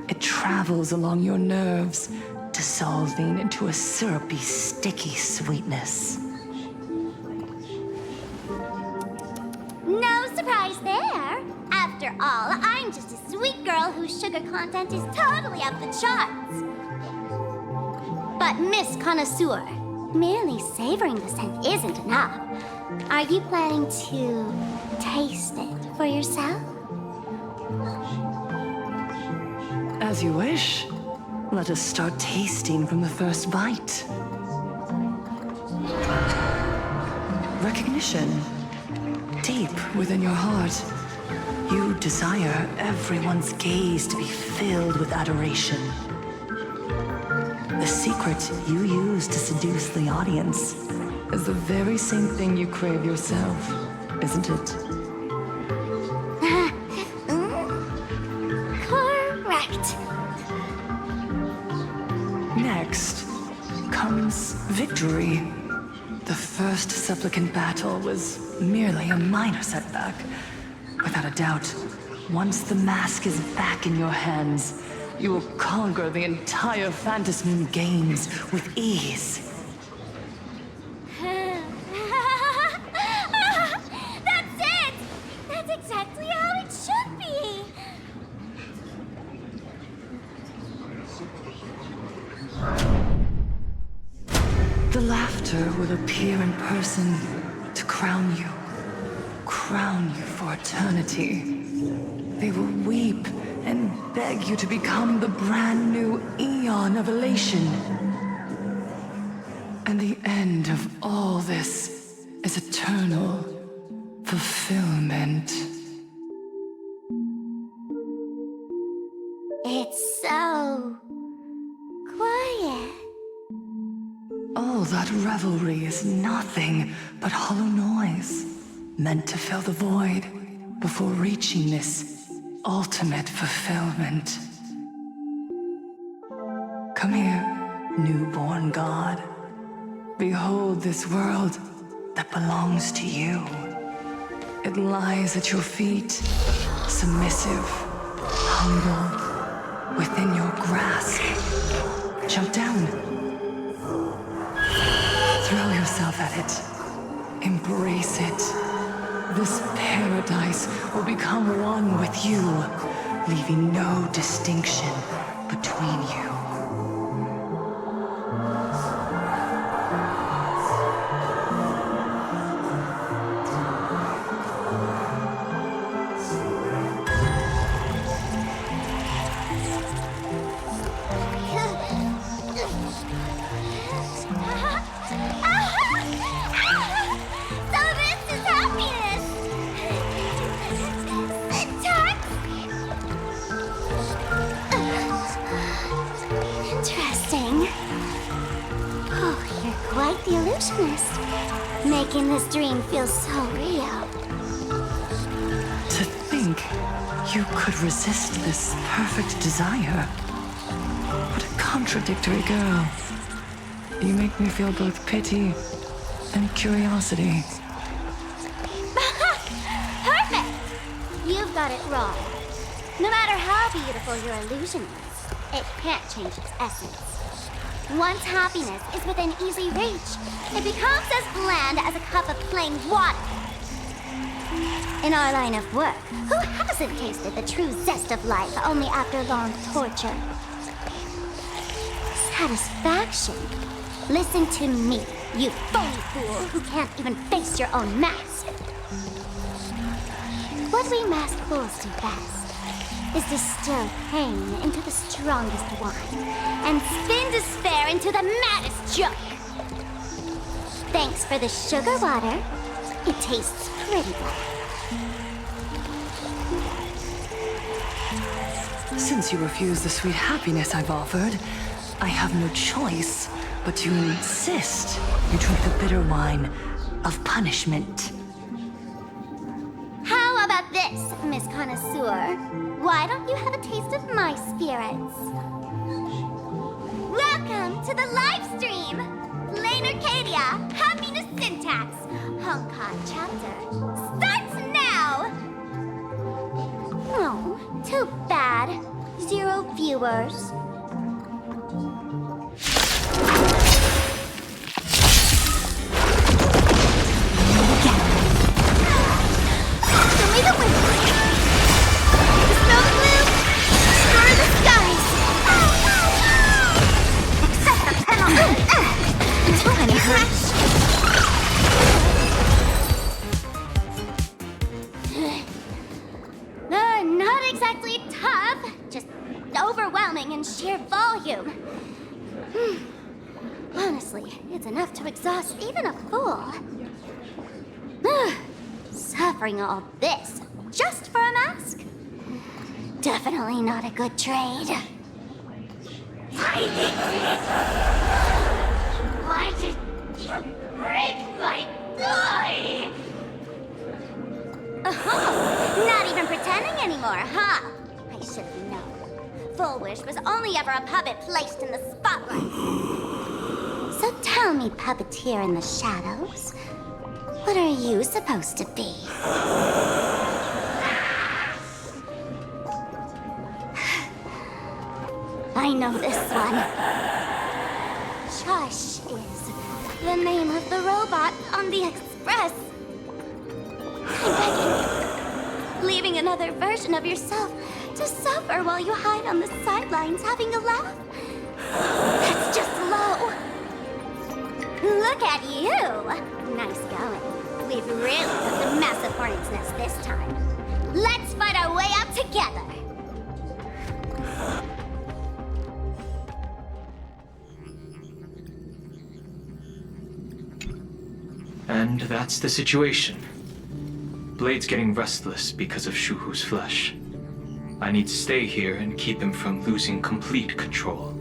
It travels along your nerves, dissolving into a syrupy, sticky sweetness. No surprise there. After all, I'm just a sweet girl whose sugar content is totally up the charts. But Miss Connoisseur, merely savoring the scent isn't enough. Are you planning to taste it for yourself? As you wish. Let us start tasting from the first bite. Recognition. Deep within your heart, you desire everyone's gaze to be filled with adoration. The secret you use to seduce the audience is the very same thing you crave yourself, isn't it? Correct. Next comes victory. The first supplicant battle was merely a minor setback. Without a doubt, once the mask is back in your hands, you will conquer the entire Phantom Moon games with ease. That's it! That's exactly how it should be! The laughter will appear in person to crown you for eternity. They will weep and beg you to become the brand new eon of elation. And the end of all this is eternal fulfillment. It's so quiet. All that revelry is nothing but hollow noise, meant to fill the void before reaching this ultimate fulfillment. Come here, newborn god. Behold this world that belongs to you. It lies at your feet, submissive, humble, within your grasp. Jump down. Throw yourself at it. Embrace it. This paradise will become one with you, leaving no distinction between you. Interesting. Oh, you're quite the illusionist. Making this dream feel so real. To think you could resist this perfect desire. What a contradictory girl. You make me feel both pity and curiosity. Perfect! You've got it wrong. No matter how beautiful your illusion is, it can't change its essence. Once happiness is within easy reach, it becomes as bland as a cup of plain water. In our line of work, who hasn't tasted the true zest of life only after long torture? Satisfaction? Listen to me, you phony fool who can't even face your own mask. What we masked fools do best is distill pain into the strongest wine and spin despair into the maddest joke. Thanks for the sugar water. It tastes pretty good. Since you refuse the sweet happiness I've offered, I have no choice but to insist you drink the bitter wine of punishment. How about this, Miss Connoisseur? Why don't you have a taste of my spirits? Welcome to the live stream! Plain Arcadia, Happiness Syntax, Hong Kong chapter, starts now! Oh, too bad. 0 viewers. Show me the wind! Smell the blue! Stir the skies! Accept the penalty! It kinda hurts. Not exactly tough, just overwhelming in sheer volume. Honestly, it's enough to exhaust even a fool. Suffering all this just for a mask? Definitely not a good trade. Why did you break my toy? Oh, not even pretending anymore, huh? I should have known. Full Wish was only ever a puppet placed in the spotlight. So tell me, puppeteer in the shadows, what are you supposed to be? I know this one. Shush is the name of the robot on the express. I'm begging you, leaving another version of yourself to suffer while you hide on the sidelines having a laugh. That's just low. Look at you. Nice going. We've really got the massive hornet's nest this time. Let's fight our way out together. And that's the situation. Blade's getting restless because of Shuhu's flesh. I need to stay here and keep him from losing complete control.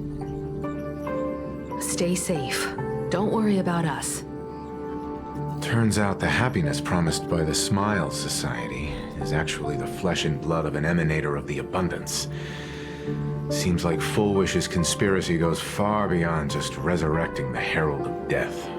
Stay safe. Don't worry about us. Turns out the happiness promised by the Smile Society is actually the flesh and blood of an emanator of the abundance. Seems like Full Wish's conspiracy goes far beyond just resurrecting the Herald of Death.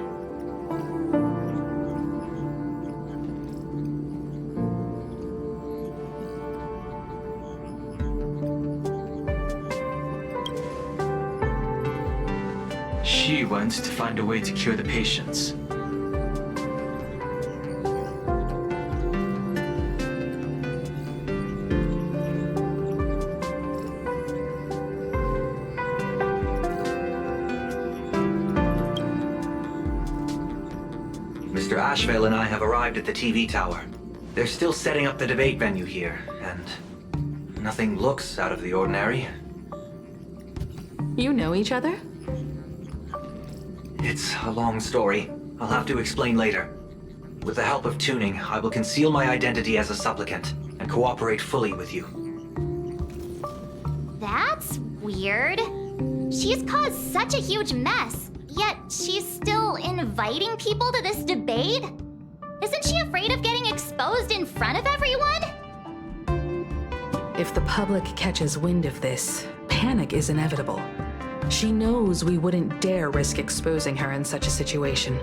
She went to find a way to cure the patients. Mr. Ashvale and I have arrived at the TV tower. They're still setting up the debate venue here, and nothing looks out of the ordinary. You know each other? It's a long story. I'll have to explain later. With the help of tuning, I will conceal my identity as a supplicant and cooperate fully with you. That's weird. She's caused such a huge mess, yet she's still inviting people to this debate? Isn't she afraid of getting exposed in front of everyone? If the public catches wind of this, panic is inevitable. She knows we wouldn't dare risk exposing her in such a situation.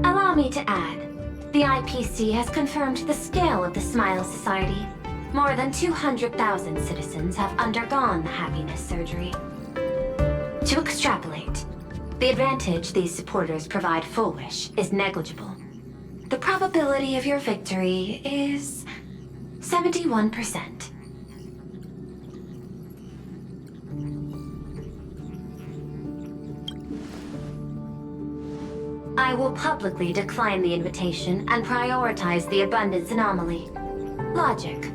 Allow me to add, the IPC has confirmed the scale of the Smile Society. More than 200,000 citizens have undergone the happiness surgery. To extrapolate, the advantage these supporters provide Full Wish is negligible. The probability of your victory is 71%. I will publicly decline the invitation and prioritize the abundance anomaly. Logic.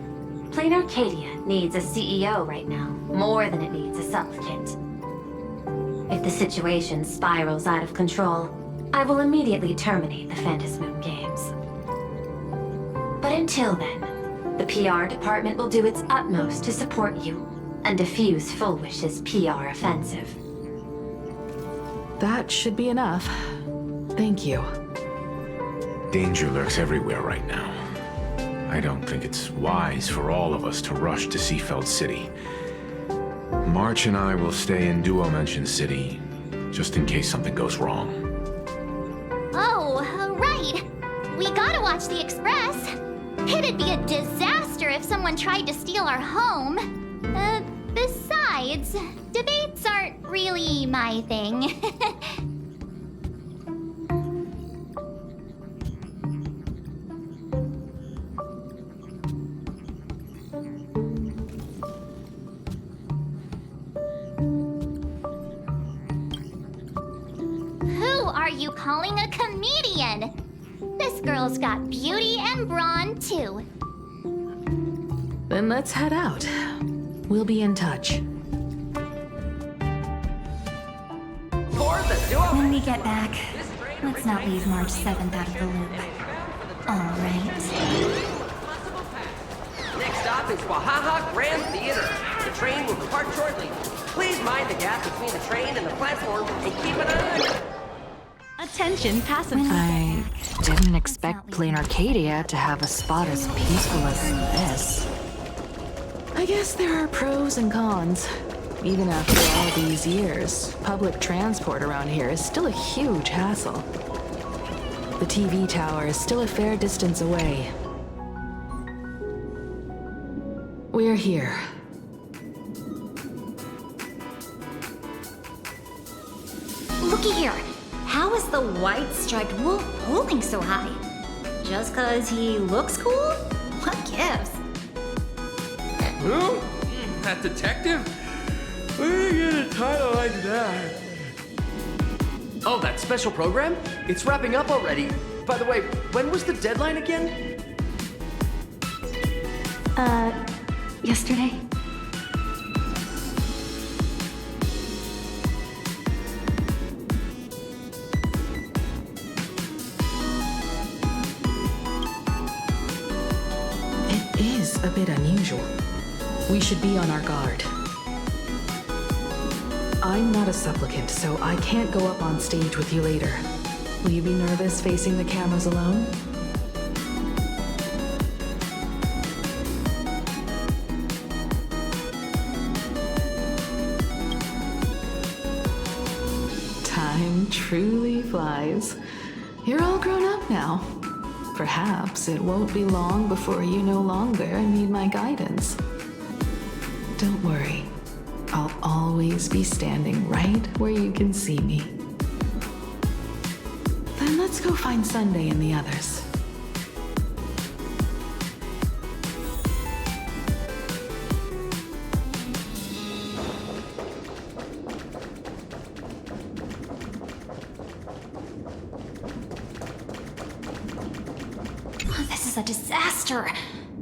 Plain Arcadia needs a CEO right now, more than it needs a supplicant. If the situation spirals out of control, I will immediately terminate the Phantasmoon Games. But until then, the PR department will do its utmost to support you and defuse Fullwish's PR offensive. That should be enough. Thank you. Danger lurks everywhere right now. I don't think it's wise for all of us to rush to Seafeld City. March and I will stay in Duo Mansion City, just in case something goes wrong. Oh, right. We gotta watch the Express. It'd be a disaster if someone tried to steal our home. Besides, debates aren't really my thing. Who are you calling a comedian? This girl's got beauty and brawn, too. Then let's head out. We'll be in touch. When we get back, let's not leave March 7th out of the loop. All right. Next stop is Wahaha Grand Theater. The train will depart shortly. Please mind the gap between the train and the platform and keep an eye. Attention, passengers. I didn't expect Plain Arcadia to have a spot as peaceful as this. I guess there are pros and cons. Even after all these years, public transport around here is still a huge hassle. The TV tower is still a fair distance away. We're here. Looky here. How is the white striped wolf holding so high? Just 'cause he looks cool? What gives? Who? That detective? Where do you get a title like that? Oh, that special program? It's wrapping up already. By the way, when was the deadline again? Yesterday. It is a bit unusual. We should be on our guard. I'm not a supplicant, so I can't go up on stage with you later. Will you be nervous facing the cameras alone? Time truly flies. You're all grown up now. Perhaps it won't be long before you no longer need my guidance. Don't worry. I'll always be standing right where you can see me. Then let's go find Sunday and the others. This is a disaster.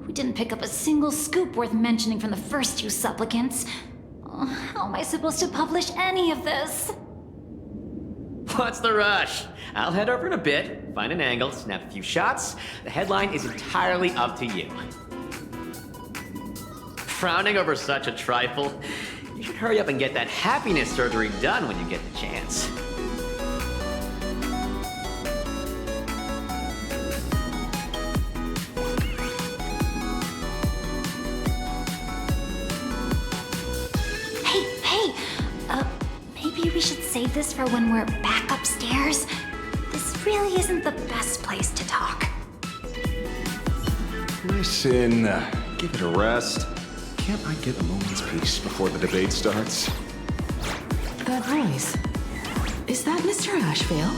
We didn't pick up a single scoop worth mentioning from the first two supplicants. How am I supposed to publish any of this? What's the rush? I'll head over in a bit, find an angle, snap a few shots. The headline is entirely up to you. Frowning over such a trifle? You should hurry up and get that happiness surgery done when you get the chance. Maybe we should save this for when we're back upstairs. This really isn't the best place to talk. Listen, give it a rest. Can't I get a moment's peace before the debate starts? That voice. Is that Mr. Ashvale?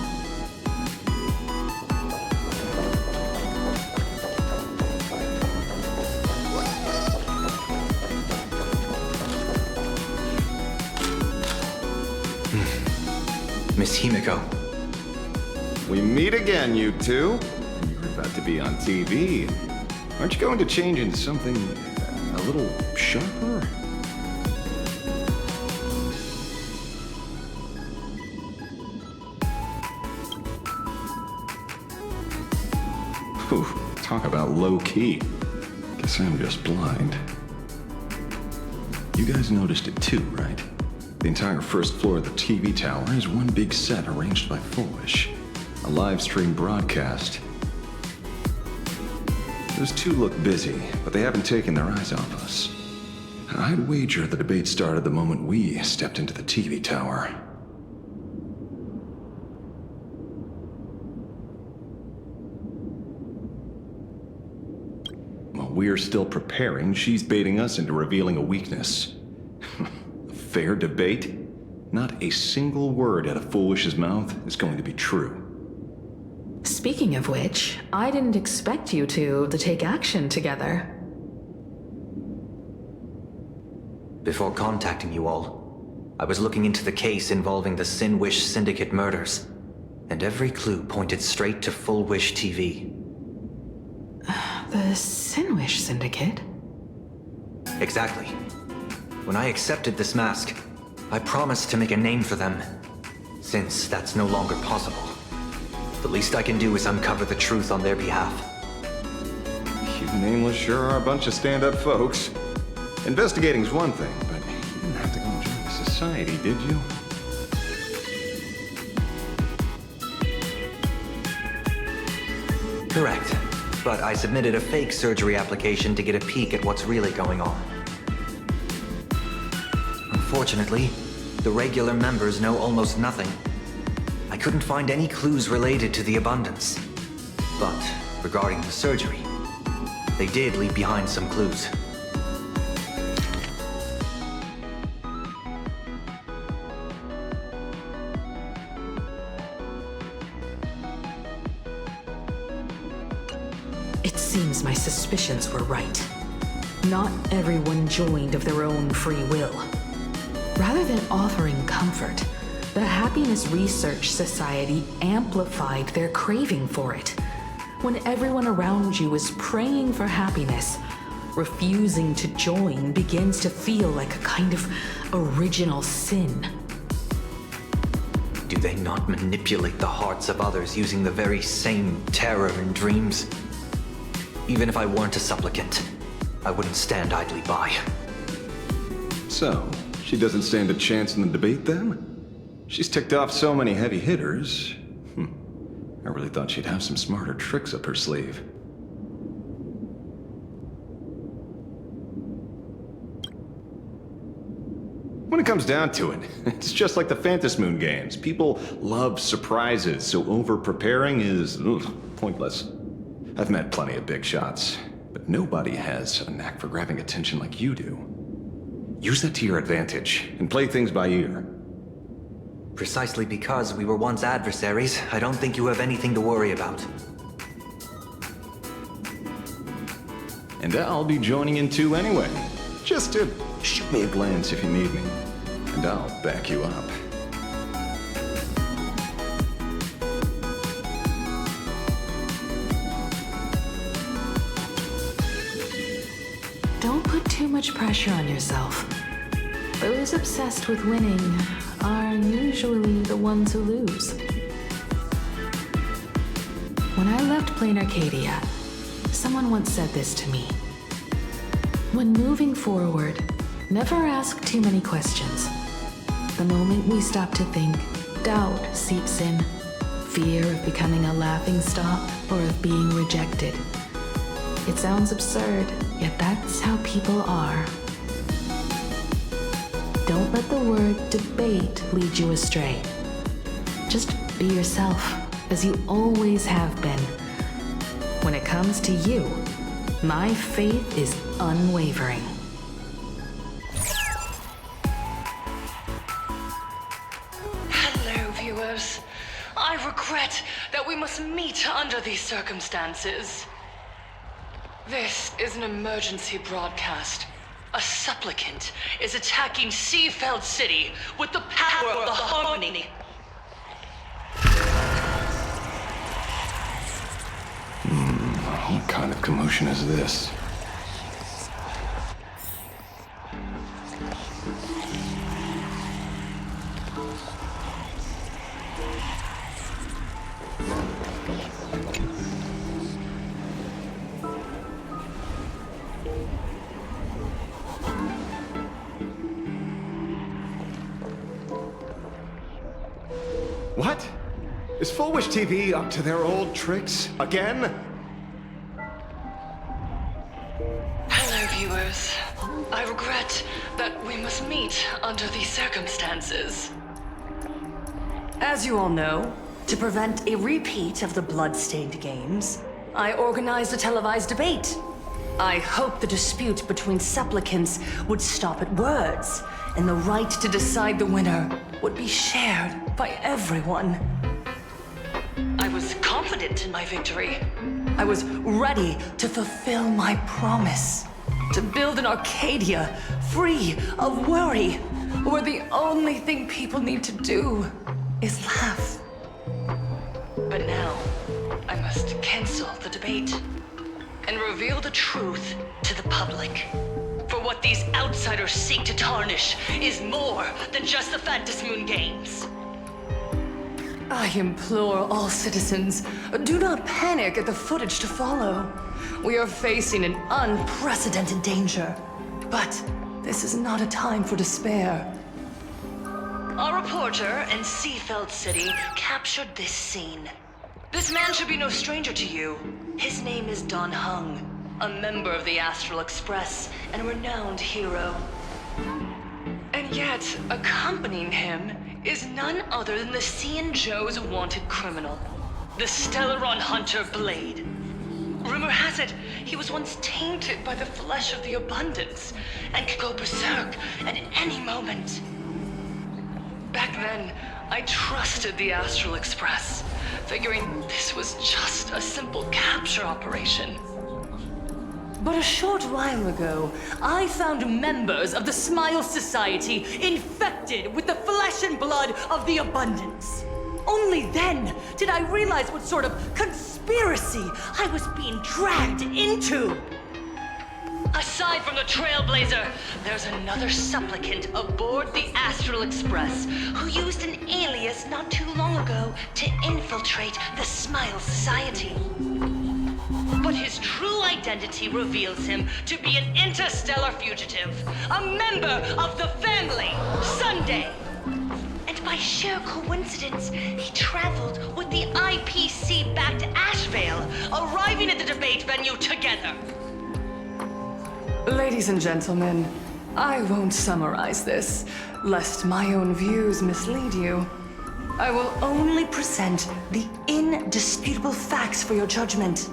Miss Himiko. We meet again, you two. You're about to be on TV. Aren't you going to change into something a little sharper? Whew, talk about low-key. Guess I'm just blind. You guys noticed it too, right? The entire first floor of the TV tower is one big set arranged by Foolish. A live stream broadcast. Those two look busy, but they haven't taken their eyes off us. I'd wager the debate started the moment we stepped into the TV tower. While we're still preparing, she's baiting us into revealing a weakness. A fair debate? Not a single word out of Foolish's mouth is going to be true. Speaking of which, I didn't expect you two to take action together. Before contacting you all, I was looking into the case involving the Sin Wish Syndicate murders, and every clue pointed straight to Full Wish TV. The Sin Wish Syndicate? Exactly. When I accepted this mask, I promised to make a name for them. Since that's no longer possible, the least I can do is uncover the truth on their behalf. You nameless sure are a bunch of stand-up folks. Investigating's one thing, but you didn't have to go and join the society, did you? Correct. But I submitted a fake surgery application to get a peek at what's really going on. Unfortunately, the regular members know almost nothing. I couldn't find any clues related to the abundance. But regarding the surgery, they did leave behind some clues. It seems my suspicions were right. Not everyone joined of their own free will. Rather than offering comfort, the Happiness Research Society amplified their craving for it. When everyone around you is praying for happiness, refusing to join begins to feel like a kind of original sin. Do they not manipulate the hearts of others using the very same terror and dreams? Even if I weren't a supplicant, I wouldn't stand idly by. So, she doesn't stand a chance in the debate then? She's ticked off so many heavy hitters. I really thought she'd have some smarter tricks up her sleeve. When it comes down to it, it's just like the Phantom Moon games. People love surprises, so over-preparing is pointless. I've met plenty of big shots, but nobody has a knack for grabbing attention like you do. Use that to your advantage, and play things by ear. Precisely because we were once adversaries, I don't think you have anything to worry about. And I'll be joining in too anyway. Just to shoot me a glance if you need me, and I'll back you up. Don't put too much pressure on yourself. Those obsessed with winning are usually the ones who lose. When I left playing Arcadia, someone once said this to me. When moving forward, never ask too many questions. The moment we stop to think, doubt seeps in. Fear of becoming a laughingstock or of being rejected. It sounds absurd, yet that's how people are. Don't let the word debate lead you astray. Just be yourself, as you always have been. When it comes to you, my faith is unwavering. Hello, viewers. I regret that we must meet under these circumstances. This is an emergency broadcast. A supplicant is attacking Seafeld City with the power of the Harmony. commotion is this? What? Is Full Wish TV up to their old tricks again? Hello, viewers. I regret that we must meet under these circumstances. As you all know, to prevent a repeat of the blood-stained games, I organized a televised debate. I hoped the dispute between supplicants would stop at words, and the right to decide the winner would be shared by everyone. I was confident in my victory. I was ready to fulfill my promise. To build an Arcadia free of worry, where the only thing people need to do is laugh. But now, I must cancel the debate and reveal the truth to the public. For what these outsiders seek to tarnish is more than just the Phantom Moon games. I implore all citizens, do not panic at the footage to follow. We are facing an unprecedented danger. But this is not a time for despair. Our reporter in Seafeld City captured this scene. This man should be no stranger to you. His name is Don Hung, a member of the Astral Express and a renowned hero. And yet, accompanying him is none other than the Cian Joe's wanted criminal, the Stellaron hunter Blade. Rumor has it, he was once tainted by the flesh of the Abundance and could go berserk at any moment. Back then, I trusted the Astral Express, figuring this was just a simple capture operation. But a short while ago, I found members of the Smile Society infected with the flesh and blood of the Abundance. Only then did I realize what sort of conspiracy I was being dragged into. Aside from the Trailblazer, there's another supplicant aboard the Astral Express who used an alias not too long ago to infiltrate the Smile Society. But his true identity reveals him to be an interstellar fugitive, a member of the family, Sunday. And by sheer coincidence, he traveled with the IPC back to Ashvale, arriving at the debate venue together. Ladies and gentlemen, I won't summarize this, lest my own views mislead you. I will only present the indisputable facts for your judgment.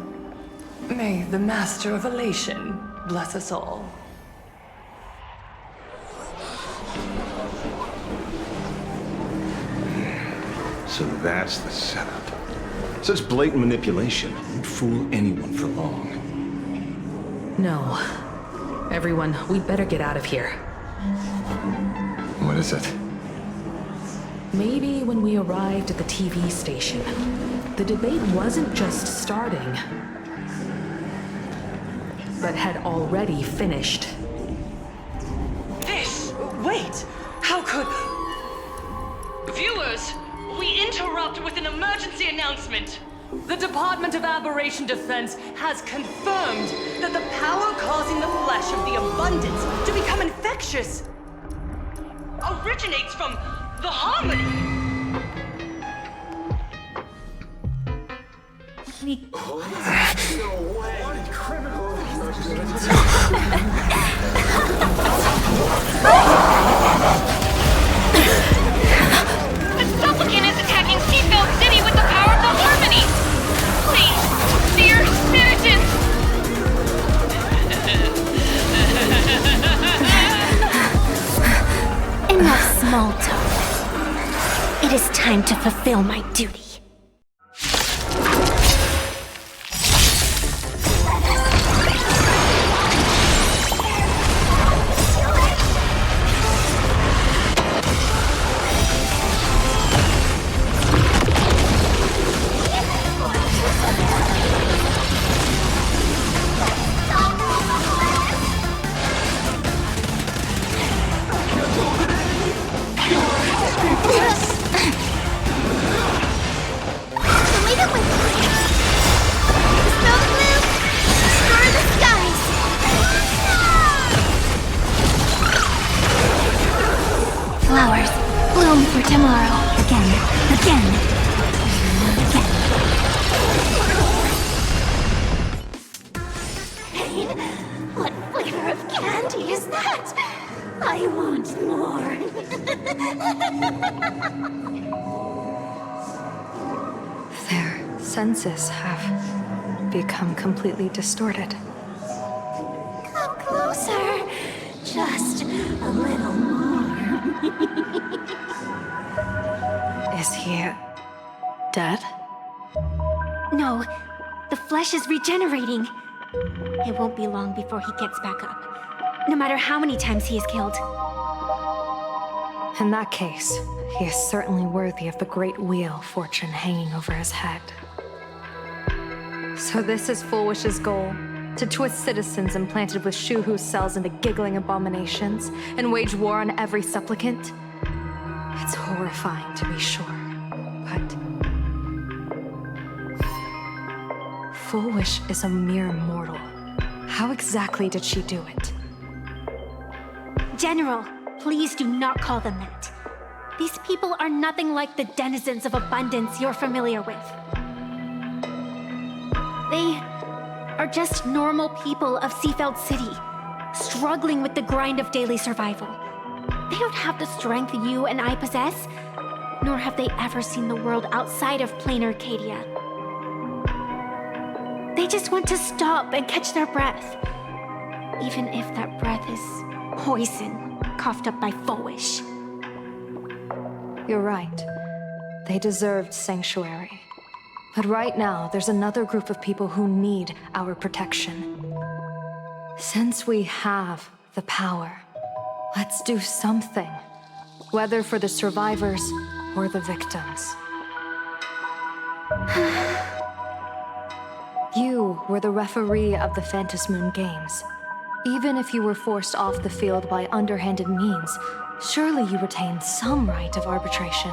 May the Master of Elation bless us all. So that's the setup. Such blatant manipulation won't fool anyone for long. No. Everyone, we'd better get out of here. What is it? Maybe when we arrived at the TV station, the debate wasn't just starting, but had already finished. Wait! How could... Viewers, we interrupt with an emergency announcement. The Department of Aberration Defense has confirmed that the power causing the flesh of the Abundance to become infectious originates from the Harmony. The supplicant is attacking Seafeld City with the power of the Harmony! Please, dear citizens! Enough small talk. It is time to fulfill my duty. Flowers bloom for tomorrow. Again, again, again. Pain? What flavor of candy is that? I want more. Their senses have become completely distorted. Come closer. Just a little more. Is he dead? No, the flesh is regenerating. It won't be long before he gets back up, no matter how many times he is killed. In that case, he is certainly worthy of the great wheel fortune hanging over his head. So this is Fullwish's goal? To twist citizens implanted with Shuhu cells into giggling abominations and wage war on every supplicant? It's horrifying to be sure, but Fullwish is a mere mortal. How exactly did she do it? General, please do not call them that. These people are nothing like the denizens of abundance you're familiar with. They are just normal people of Seafeld City, struggling with the grind of daily survival. They don't have the strength you and I possess, nor have they ever seen the world outside of plain Arcadia. They just want to stop and catch their breath, even if that breath is poison coughed up by Fullwish. You're right. They deserved sanctuary. But right now, there's another group of people who need our protection. Since we have the power, let's do something. Whether for the survivors or the victims. You were the referee of the Phantasmoon Games. Even if you were forced off the field by underhanded means, surely you retained some right of arbitration.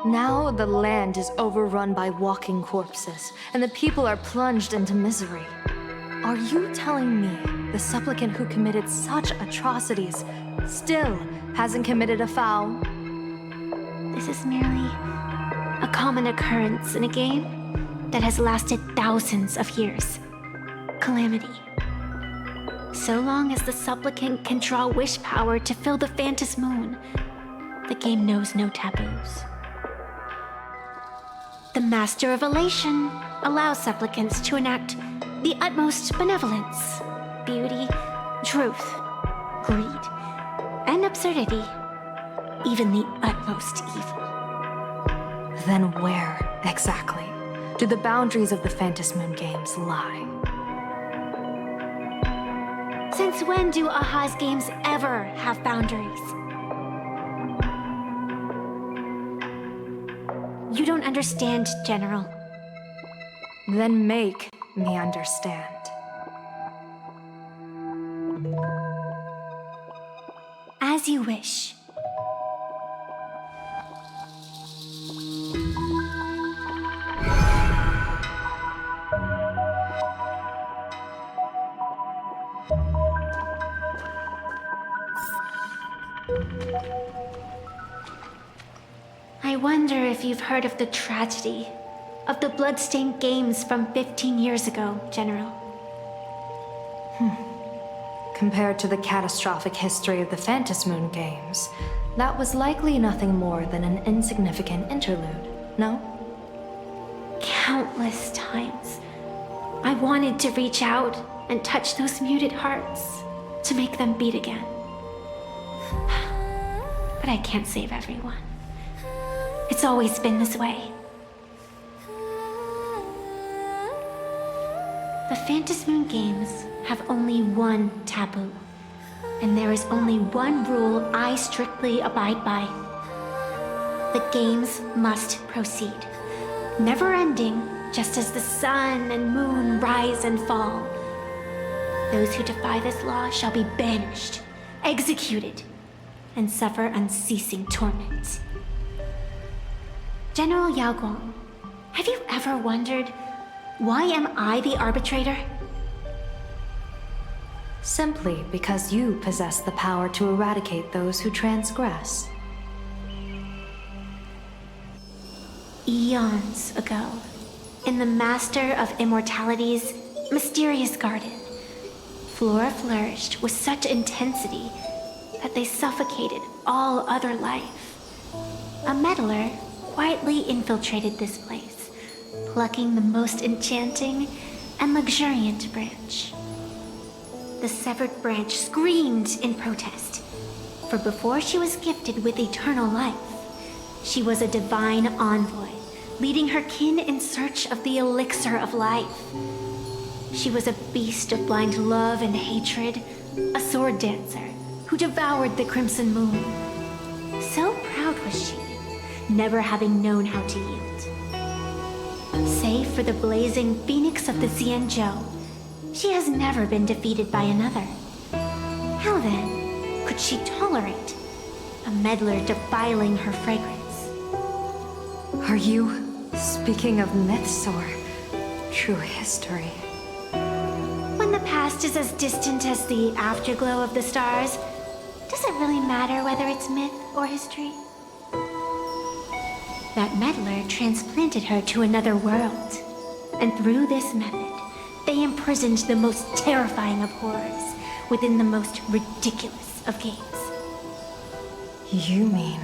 Now the land is overrun by walking corpses, and the people are plunged into misery. Are you telling me the supplicant who committed such atrocities still hasn't committed a foul? This is merely a common occurrence in a game that has lasted thousands of years. Calamity. So long as the supplicant can draw wish power to fill the Phantasmoon, the game knows no taboos. The Master of Elation allows supplicants to enact the utmost benevolence, beauty, truth, greed, and absurdity, even the utmost evil. Then where, exactly, do the boundaries of the Phantasmoon Games lie? Since when do Aha's games ever have boundaries? You don't understand, General. Then make me understand. As you wish. I wonder if you've heard of the tragedy of the Bloodstained Games from 15 years ago, General. Compared to the catastrophic history of the Phantasmoon Games, that was likely nothing more than an insignificant interlude, no? Countless times, I wanted to reach out and touch those muted hearts to make them beat again. But I can't save everyone. It's always been this way. The Phantasmoon Games have only one taboo, and there is only one rule I strictly abide by. The games must proceed, never ending, just as the sun and moon rise and fall. Those who defy this law shall be banished, executed, and suffer unceasing torment. General Yao Guang, have you ever wondered, why am I the arbitrator? simply because you possess the power to eradicate those who transgress. Eons ago, in the Master of Immortality's mysterious garden, flora flourished with such intensity that they suffocated all other life. A meddler quietly infiltrated this place, plucking the most enchanting and luxuriant branch. The severed branch screamed in protest, for before she was gifted with eternal life, she was a divine envoy, leading her kin in search of the elixir of life. She was a beast of blind love and hatred, a sword dancer who devoured the crimson moon. So proud was she, never having known how to yield. Save for the blazing phoenix of the Xianzhou, she has never been defeated by another. How then could she tolerate a meddler defiling her fragrance? Are you speaking of myths or true history? When the past is as distant as the afterglow of the stars, does it really matter whether it's myth or history? That meddler transplanted her to another world, and through this method, they imprisoned the most terrifying of horrors within the most ridiculous of games. You mean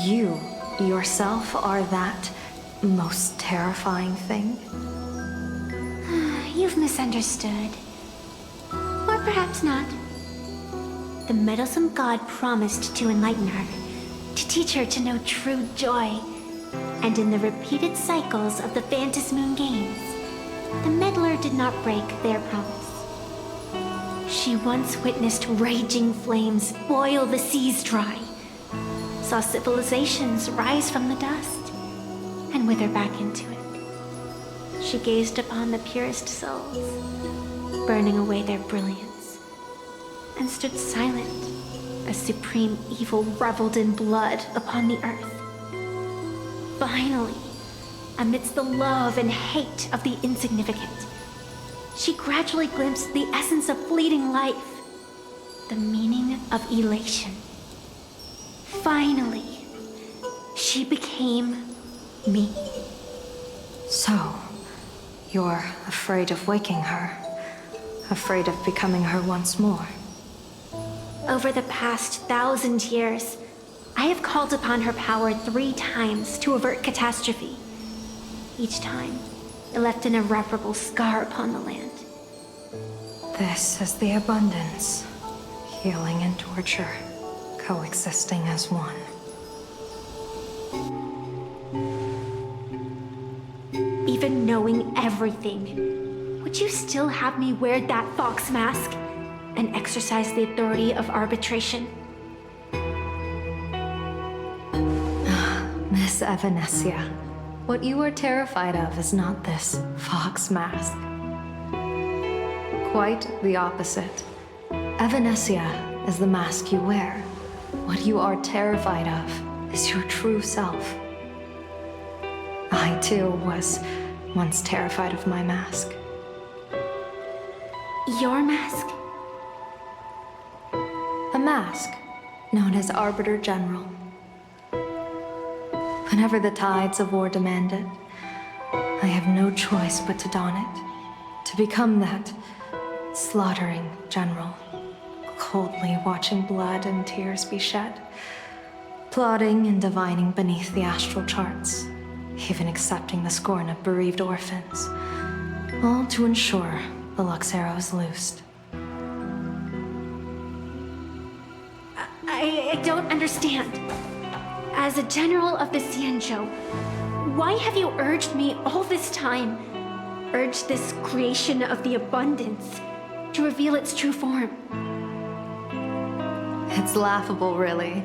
you yourself are that most terrifying thing? You've misunderstood. Or perhaps not. The meddlesome god promised to enlighten her, to teach her to know true joy. And in the repeated cycles of the Phantasmoon games, the meddler did not break their promise. She once witnessed raging flames boil the seas dry, saw civilizations rise from the dust, and wither back into it. She gazed upon the purest souls, burning away their brilliance, and stood silent as supreme evil reveled in blood upon the earth. Finally, amidst the love and hate of the insignificant, she gradually glimpsed the essence of fleeting life, the meaning of elation. Finally, she became me. So, you're afraid of waking her, afraid of becoming her once more. Over the past 1,000 years, I have called upon her power 3 times to avert catastrophe. Each time, it left an irreparable scar upon the land. This is the abundance, healing and torture, coexisting as one. Even knowing everything, would you still have me wear that fox mask and exercise the authority of arbitration? Miss Evanescia, what you are terrified of is not this fox mask. Quite the opposite. Evanescia is the mask you wear. What you are terrified of is your true self. I, too, was once terrified of my mask. Your mask? A mask known as Arbiter General. Whenever the tides of war demand it, I have no choice but to don it, to become that slaughtering general, coldly watching blood and tears be shed, plotting and divining beneath the astral charts, even accepting the scorn of bereaved orphans, all to ensure the Luxero is loosed. I don't understand. As a general of the Xianzhou, why have you urged me all this time, urged this creation of the abundance, to reveal its true form? It's laughable, really.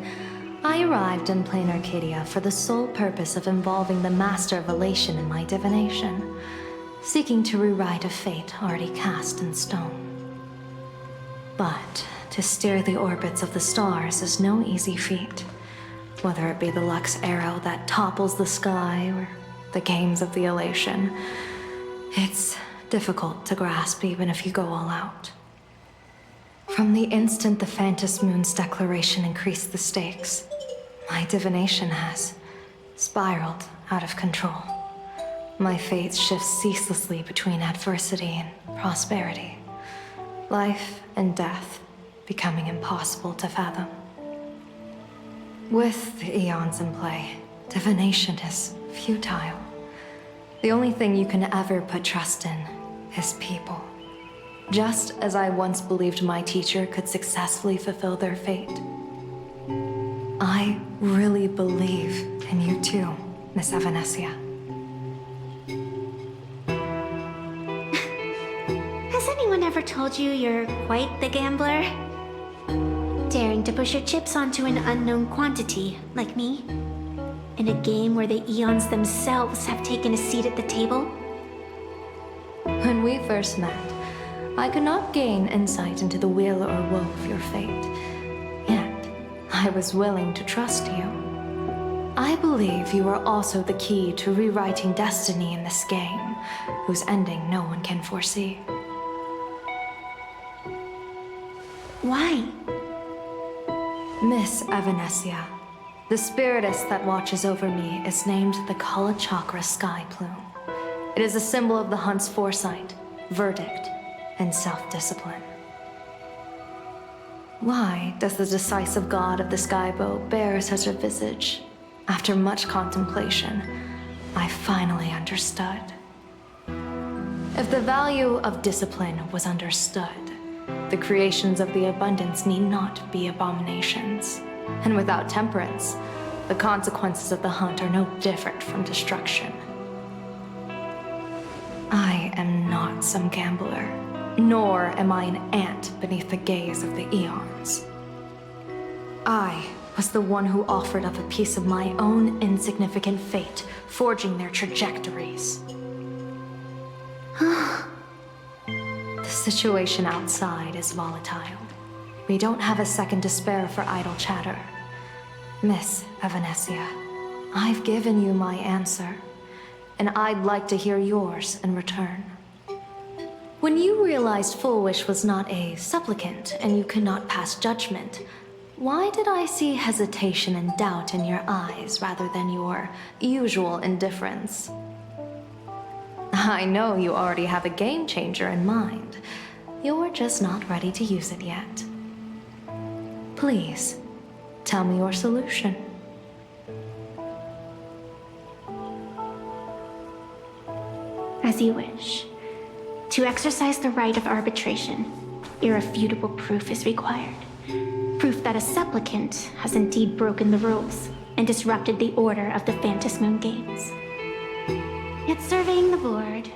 I arrived in plain Arcadia for the sole purpose of involving the Master of Elation in my divination, seeking to rewrite a fate already cast in stone. But to steer the orbits of the stars is no easy feat, whether it be the Lux arrow that topples the sky or the games of the Elation. It's difficult to grasp even if you go all out. From the instant the Phantom Moon's declaration increased the stakes, my divination has spiraled out of control. My fate shifts ceaselessly between adversity and prosperity. Life and death becoming impossible to fathom. With the eons in play, divination is futile. The only thing you can ever put trust in is people. Just as I once believed my teacher could successfully fulfill their fate. I really believe in you too, Miss Evanesia. Has anyone ever told you you're quite the gambler? Daring to push your chips onto an unknown quantity, like me? In a game where the eons themselves have taken a seat at the table? When we first met, I could not gain insight into the will or woe of your fate. Yet, I was willing to trust you. I believe you are also the key to rewriting destiny in this game, whose ending no one can foresee. Why? Miss Evanesia, the spiritess that watches over me is named the Kala Chakra Sky Plume. It is a symbol of the hunt's foresight, verdict, and self-discipline. Why does the decisive god of the skybow bear such a visage? After much contemplation, I finally understood. If the value of discipline was understood, the creations of the abundance need not be abominations. And without temperance, the consequences of the hunt are no different from destruction. I am not some gambler, nor am I an ant beneath the gaze of the eons. I was the one who offered up a piece of my own insignificant fate, forging their trajectories. The situation outside is volatile. We don't have a second to spare for idle chatter. Miss Evanesia, I've given you my answer, and I'd like to hear yours in return. When you realized Full Wish was not a supplicant and you could not pass judgment, why did I see hesitation and doubt in your eyes rather than your usual indifference? I know you already have a game changer in mind. You're just not ready to use it yet. Please, tell me your solution. As you wish. To exercise the right of arbitration, irrefutable proof is required. Proof that a supplicant has indeed broken the rules and disrupted the order of the Phantom Moon Games. Yet surveying the board,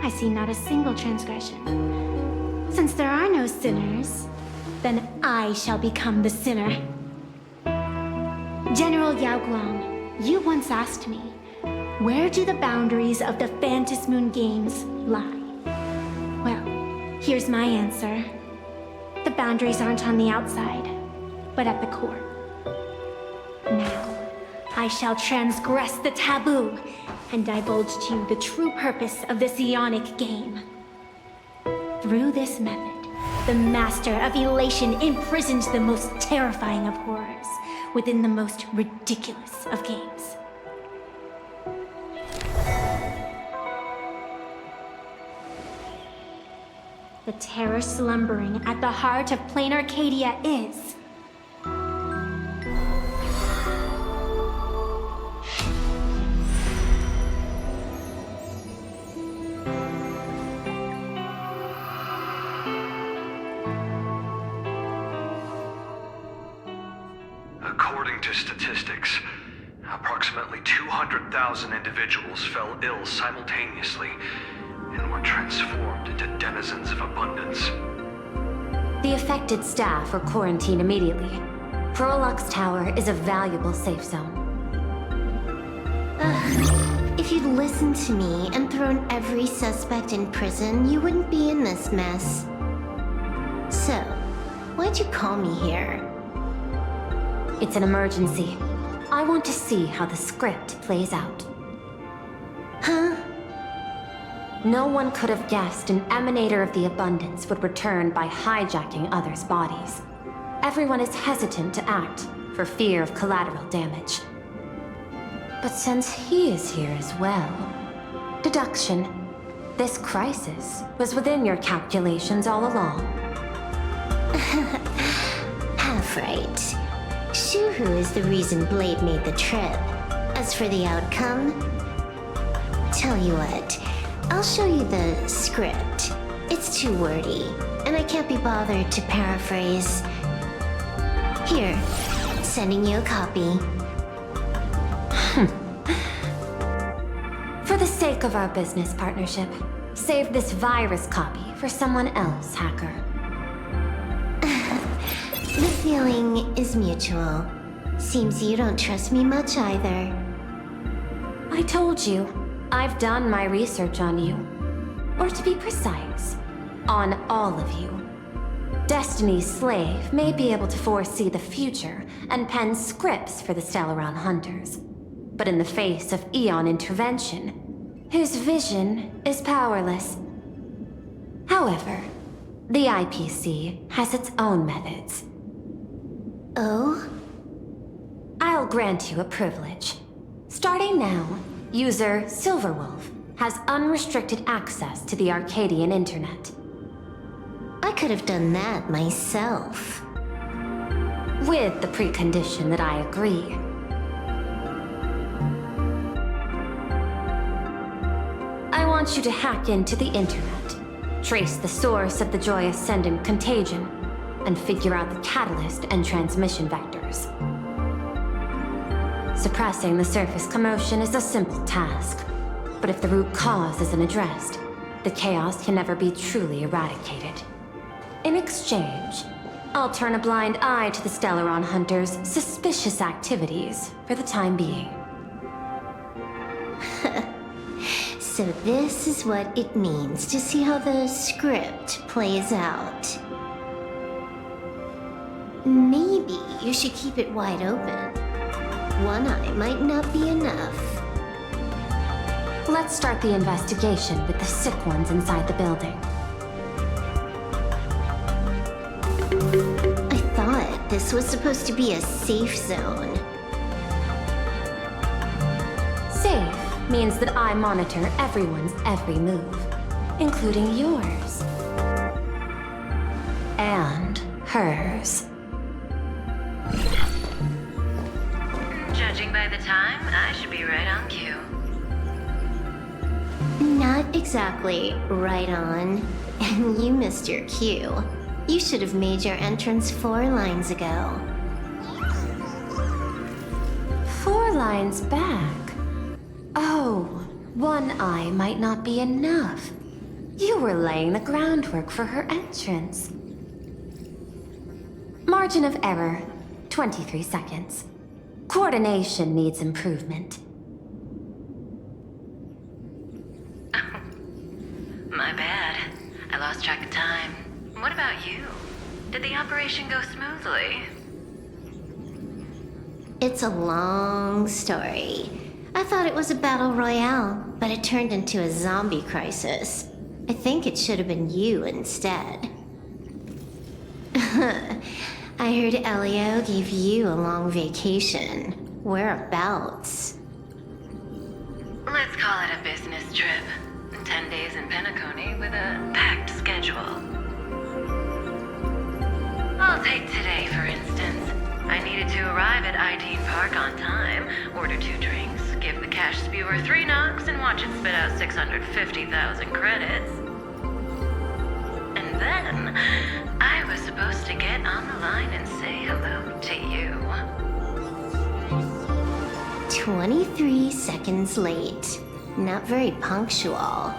I see not a single transgression. Since there are no sinners, then I shall become the sinner. General Yao Guang, you once asked me, where do the boundaries of the Phantom Moon Games lie? Well, here's my answer. The boundaries aren't on the outside, but at the core. Now, I shall transgress the taboo and divulge to you the true purpose of this Ionic game. Through this method, the Master of Elation imprisoned the most terrifying of horrors within the most ridiculous of games. The terror slumbering at the heart of plain Arcadia is... According to statistics, approximately 200,000 individuals fell ill simultaneously and were transformed into denizens of abundance. The affected staff are quarantined immediately. Prolox Tower is a valuable safe zone. If you'd listened to me and thrown every suspect in prison, you wouldn't be in this mess. So, why'd you call me here? It's an emergency. I want to see how the script plays out. Huh? No one could have guessed an emanator of the abundance would return by hijacking others' bodies. Everyone is hesitant to act for fear of collateral damage. But since he is here as well, deduction. This crisis was within your calculations all along. Half right. Shuhu is the reason Blade made the trip. As for the outcome, tell you what, I'll show you the script. It's too wordy, and I can't be bothered to paraphrase. Here, sending you a copy. For the sake of our business partnership, save this virus copy for someone else, hacker. The feeling is mutual. Seems you don't trust me much either. I told you, I've done my research on you. Or to be precise, on all of you. Destiny's slave may be able to foresee the future and pen scripts for the Stellaron hunters. But in the face of Eon intervention, his vision is powerless. However, the IPC has its own methods. Oh? I'll grant you a privilege. Starting now, user Silverwolf has unrestricted access to the Arcadian internet. I could have done that myself. With the precondition that I agree. I want you to hack into the internet, trace the source of the Joy Ascendant contagion, and figure out the catalyst and transmission vectors. Suppressing the surface commotion is a simple task, but if the root cause isn't addressed, the chaos can never be truly eradicated. In exchange, I'll turn a blind eye to the Stellaron hunters' suspicious activities for the time being. So this is what it means to see how the script plays out. Maybe you should keep it wide open. One eye might not be enough. Let's start the investigation with the sick ones inside the building. I thought this was supposed to be a safe zone. Safe means that I monitor everyone's every move, including yours. And hers. Judging by the time, I should be right on cue. Not exactly right on. And you missed your cue. You should have made your entrance 4 lines ago. 4 lines back? Oh, one eye might not be enough. You were laying the groundwork for her entrance. Margin of error, 23 seconds. Coordination needs improvement. My bad. I lost track of time. What about you? Did the operation go smoothly? It's a long story. I thought it was a battle royale, but it turned into a zombie crisis. I think it should have been you instead. I heard Elio gave you a long vacation. Whereabouts? Let's call it a business trip. 10 days in Penacony with a packed schedule. I'll take today, for instance. I needed to arrive at Ideen Park on time, order 2 drinks, give the cash spewer 3 knocks, and watch it spit out 650,000 credits. And then, I was supposed to get on the line and say hello to you. 23 seconds late. Not very punctual. Oh,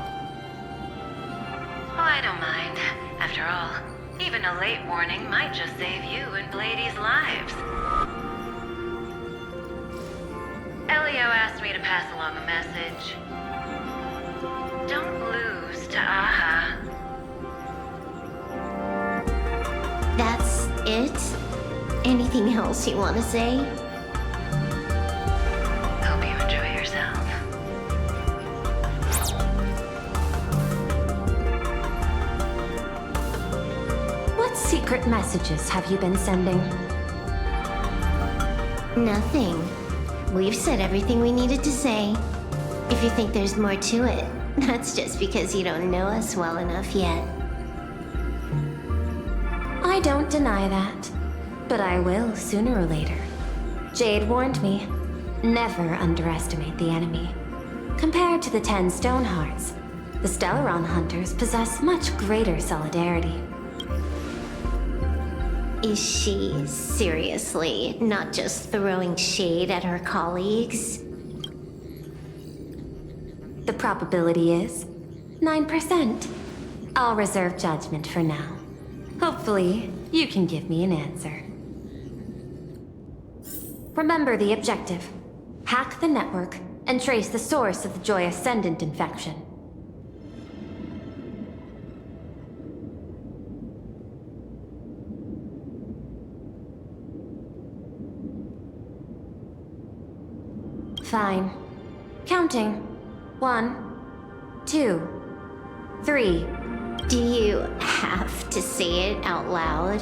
I don't mind. After all, even a late warning might just save you and Blady's lives. Elio asked me to pass along a message. Don't lose to Aha. That's it? Anything else you want to say? Hope you enjoy yourself. What messages have you been sending? Nothing. We've said everything we needed to say. If you think there's more to it, that's just because you don't know us well enough yet. I don't deny that, but I will sooner or later. Jade warned me, never underestimate the enemy. Compared to the 10 Stonehearts, the Stellaron Hunters possess much greater solidarity. Is she seriously not just throwing shade at her colleagues? The probability is 9%. I'll reserve judgment for now. Hopefully, you can give me an answer. Remember the objective. Hack the network and trace the source of the Joy Ascendant infection. Fine. Counting. 1, 2, 3. Do you have to say it out loud?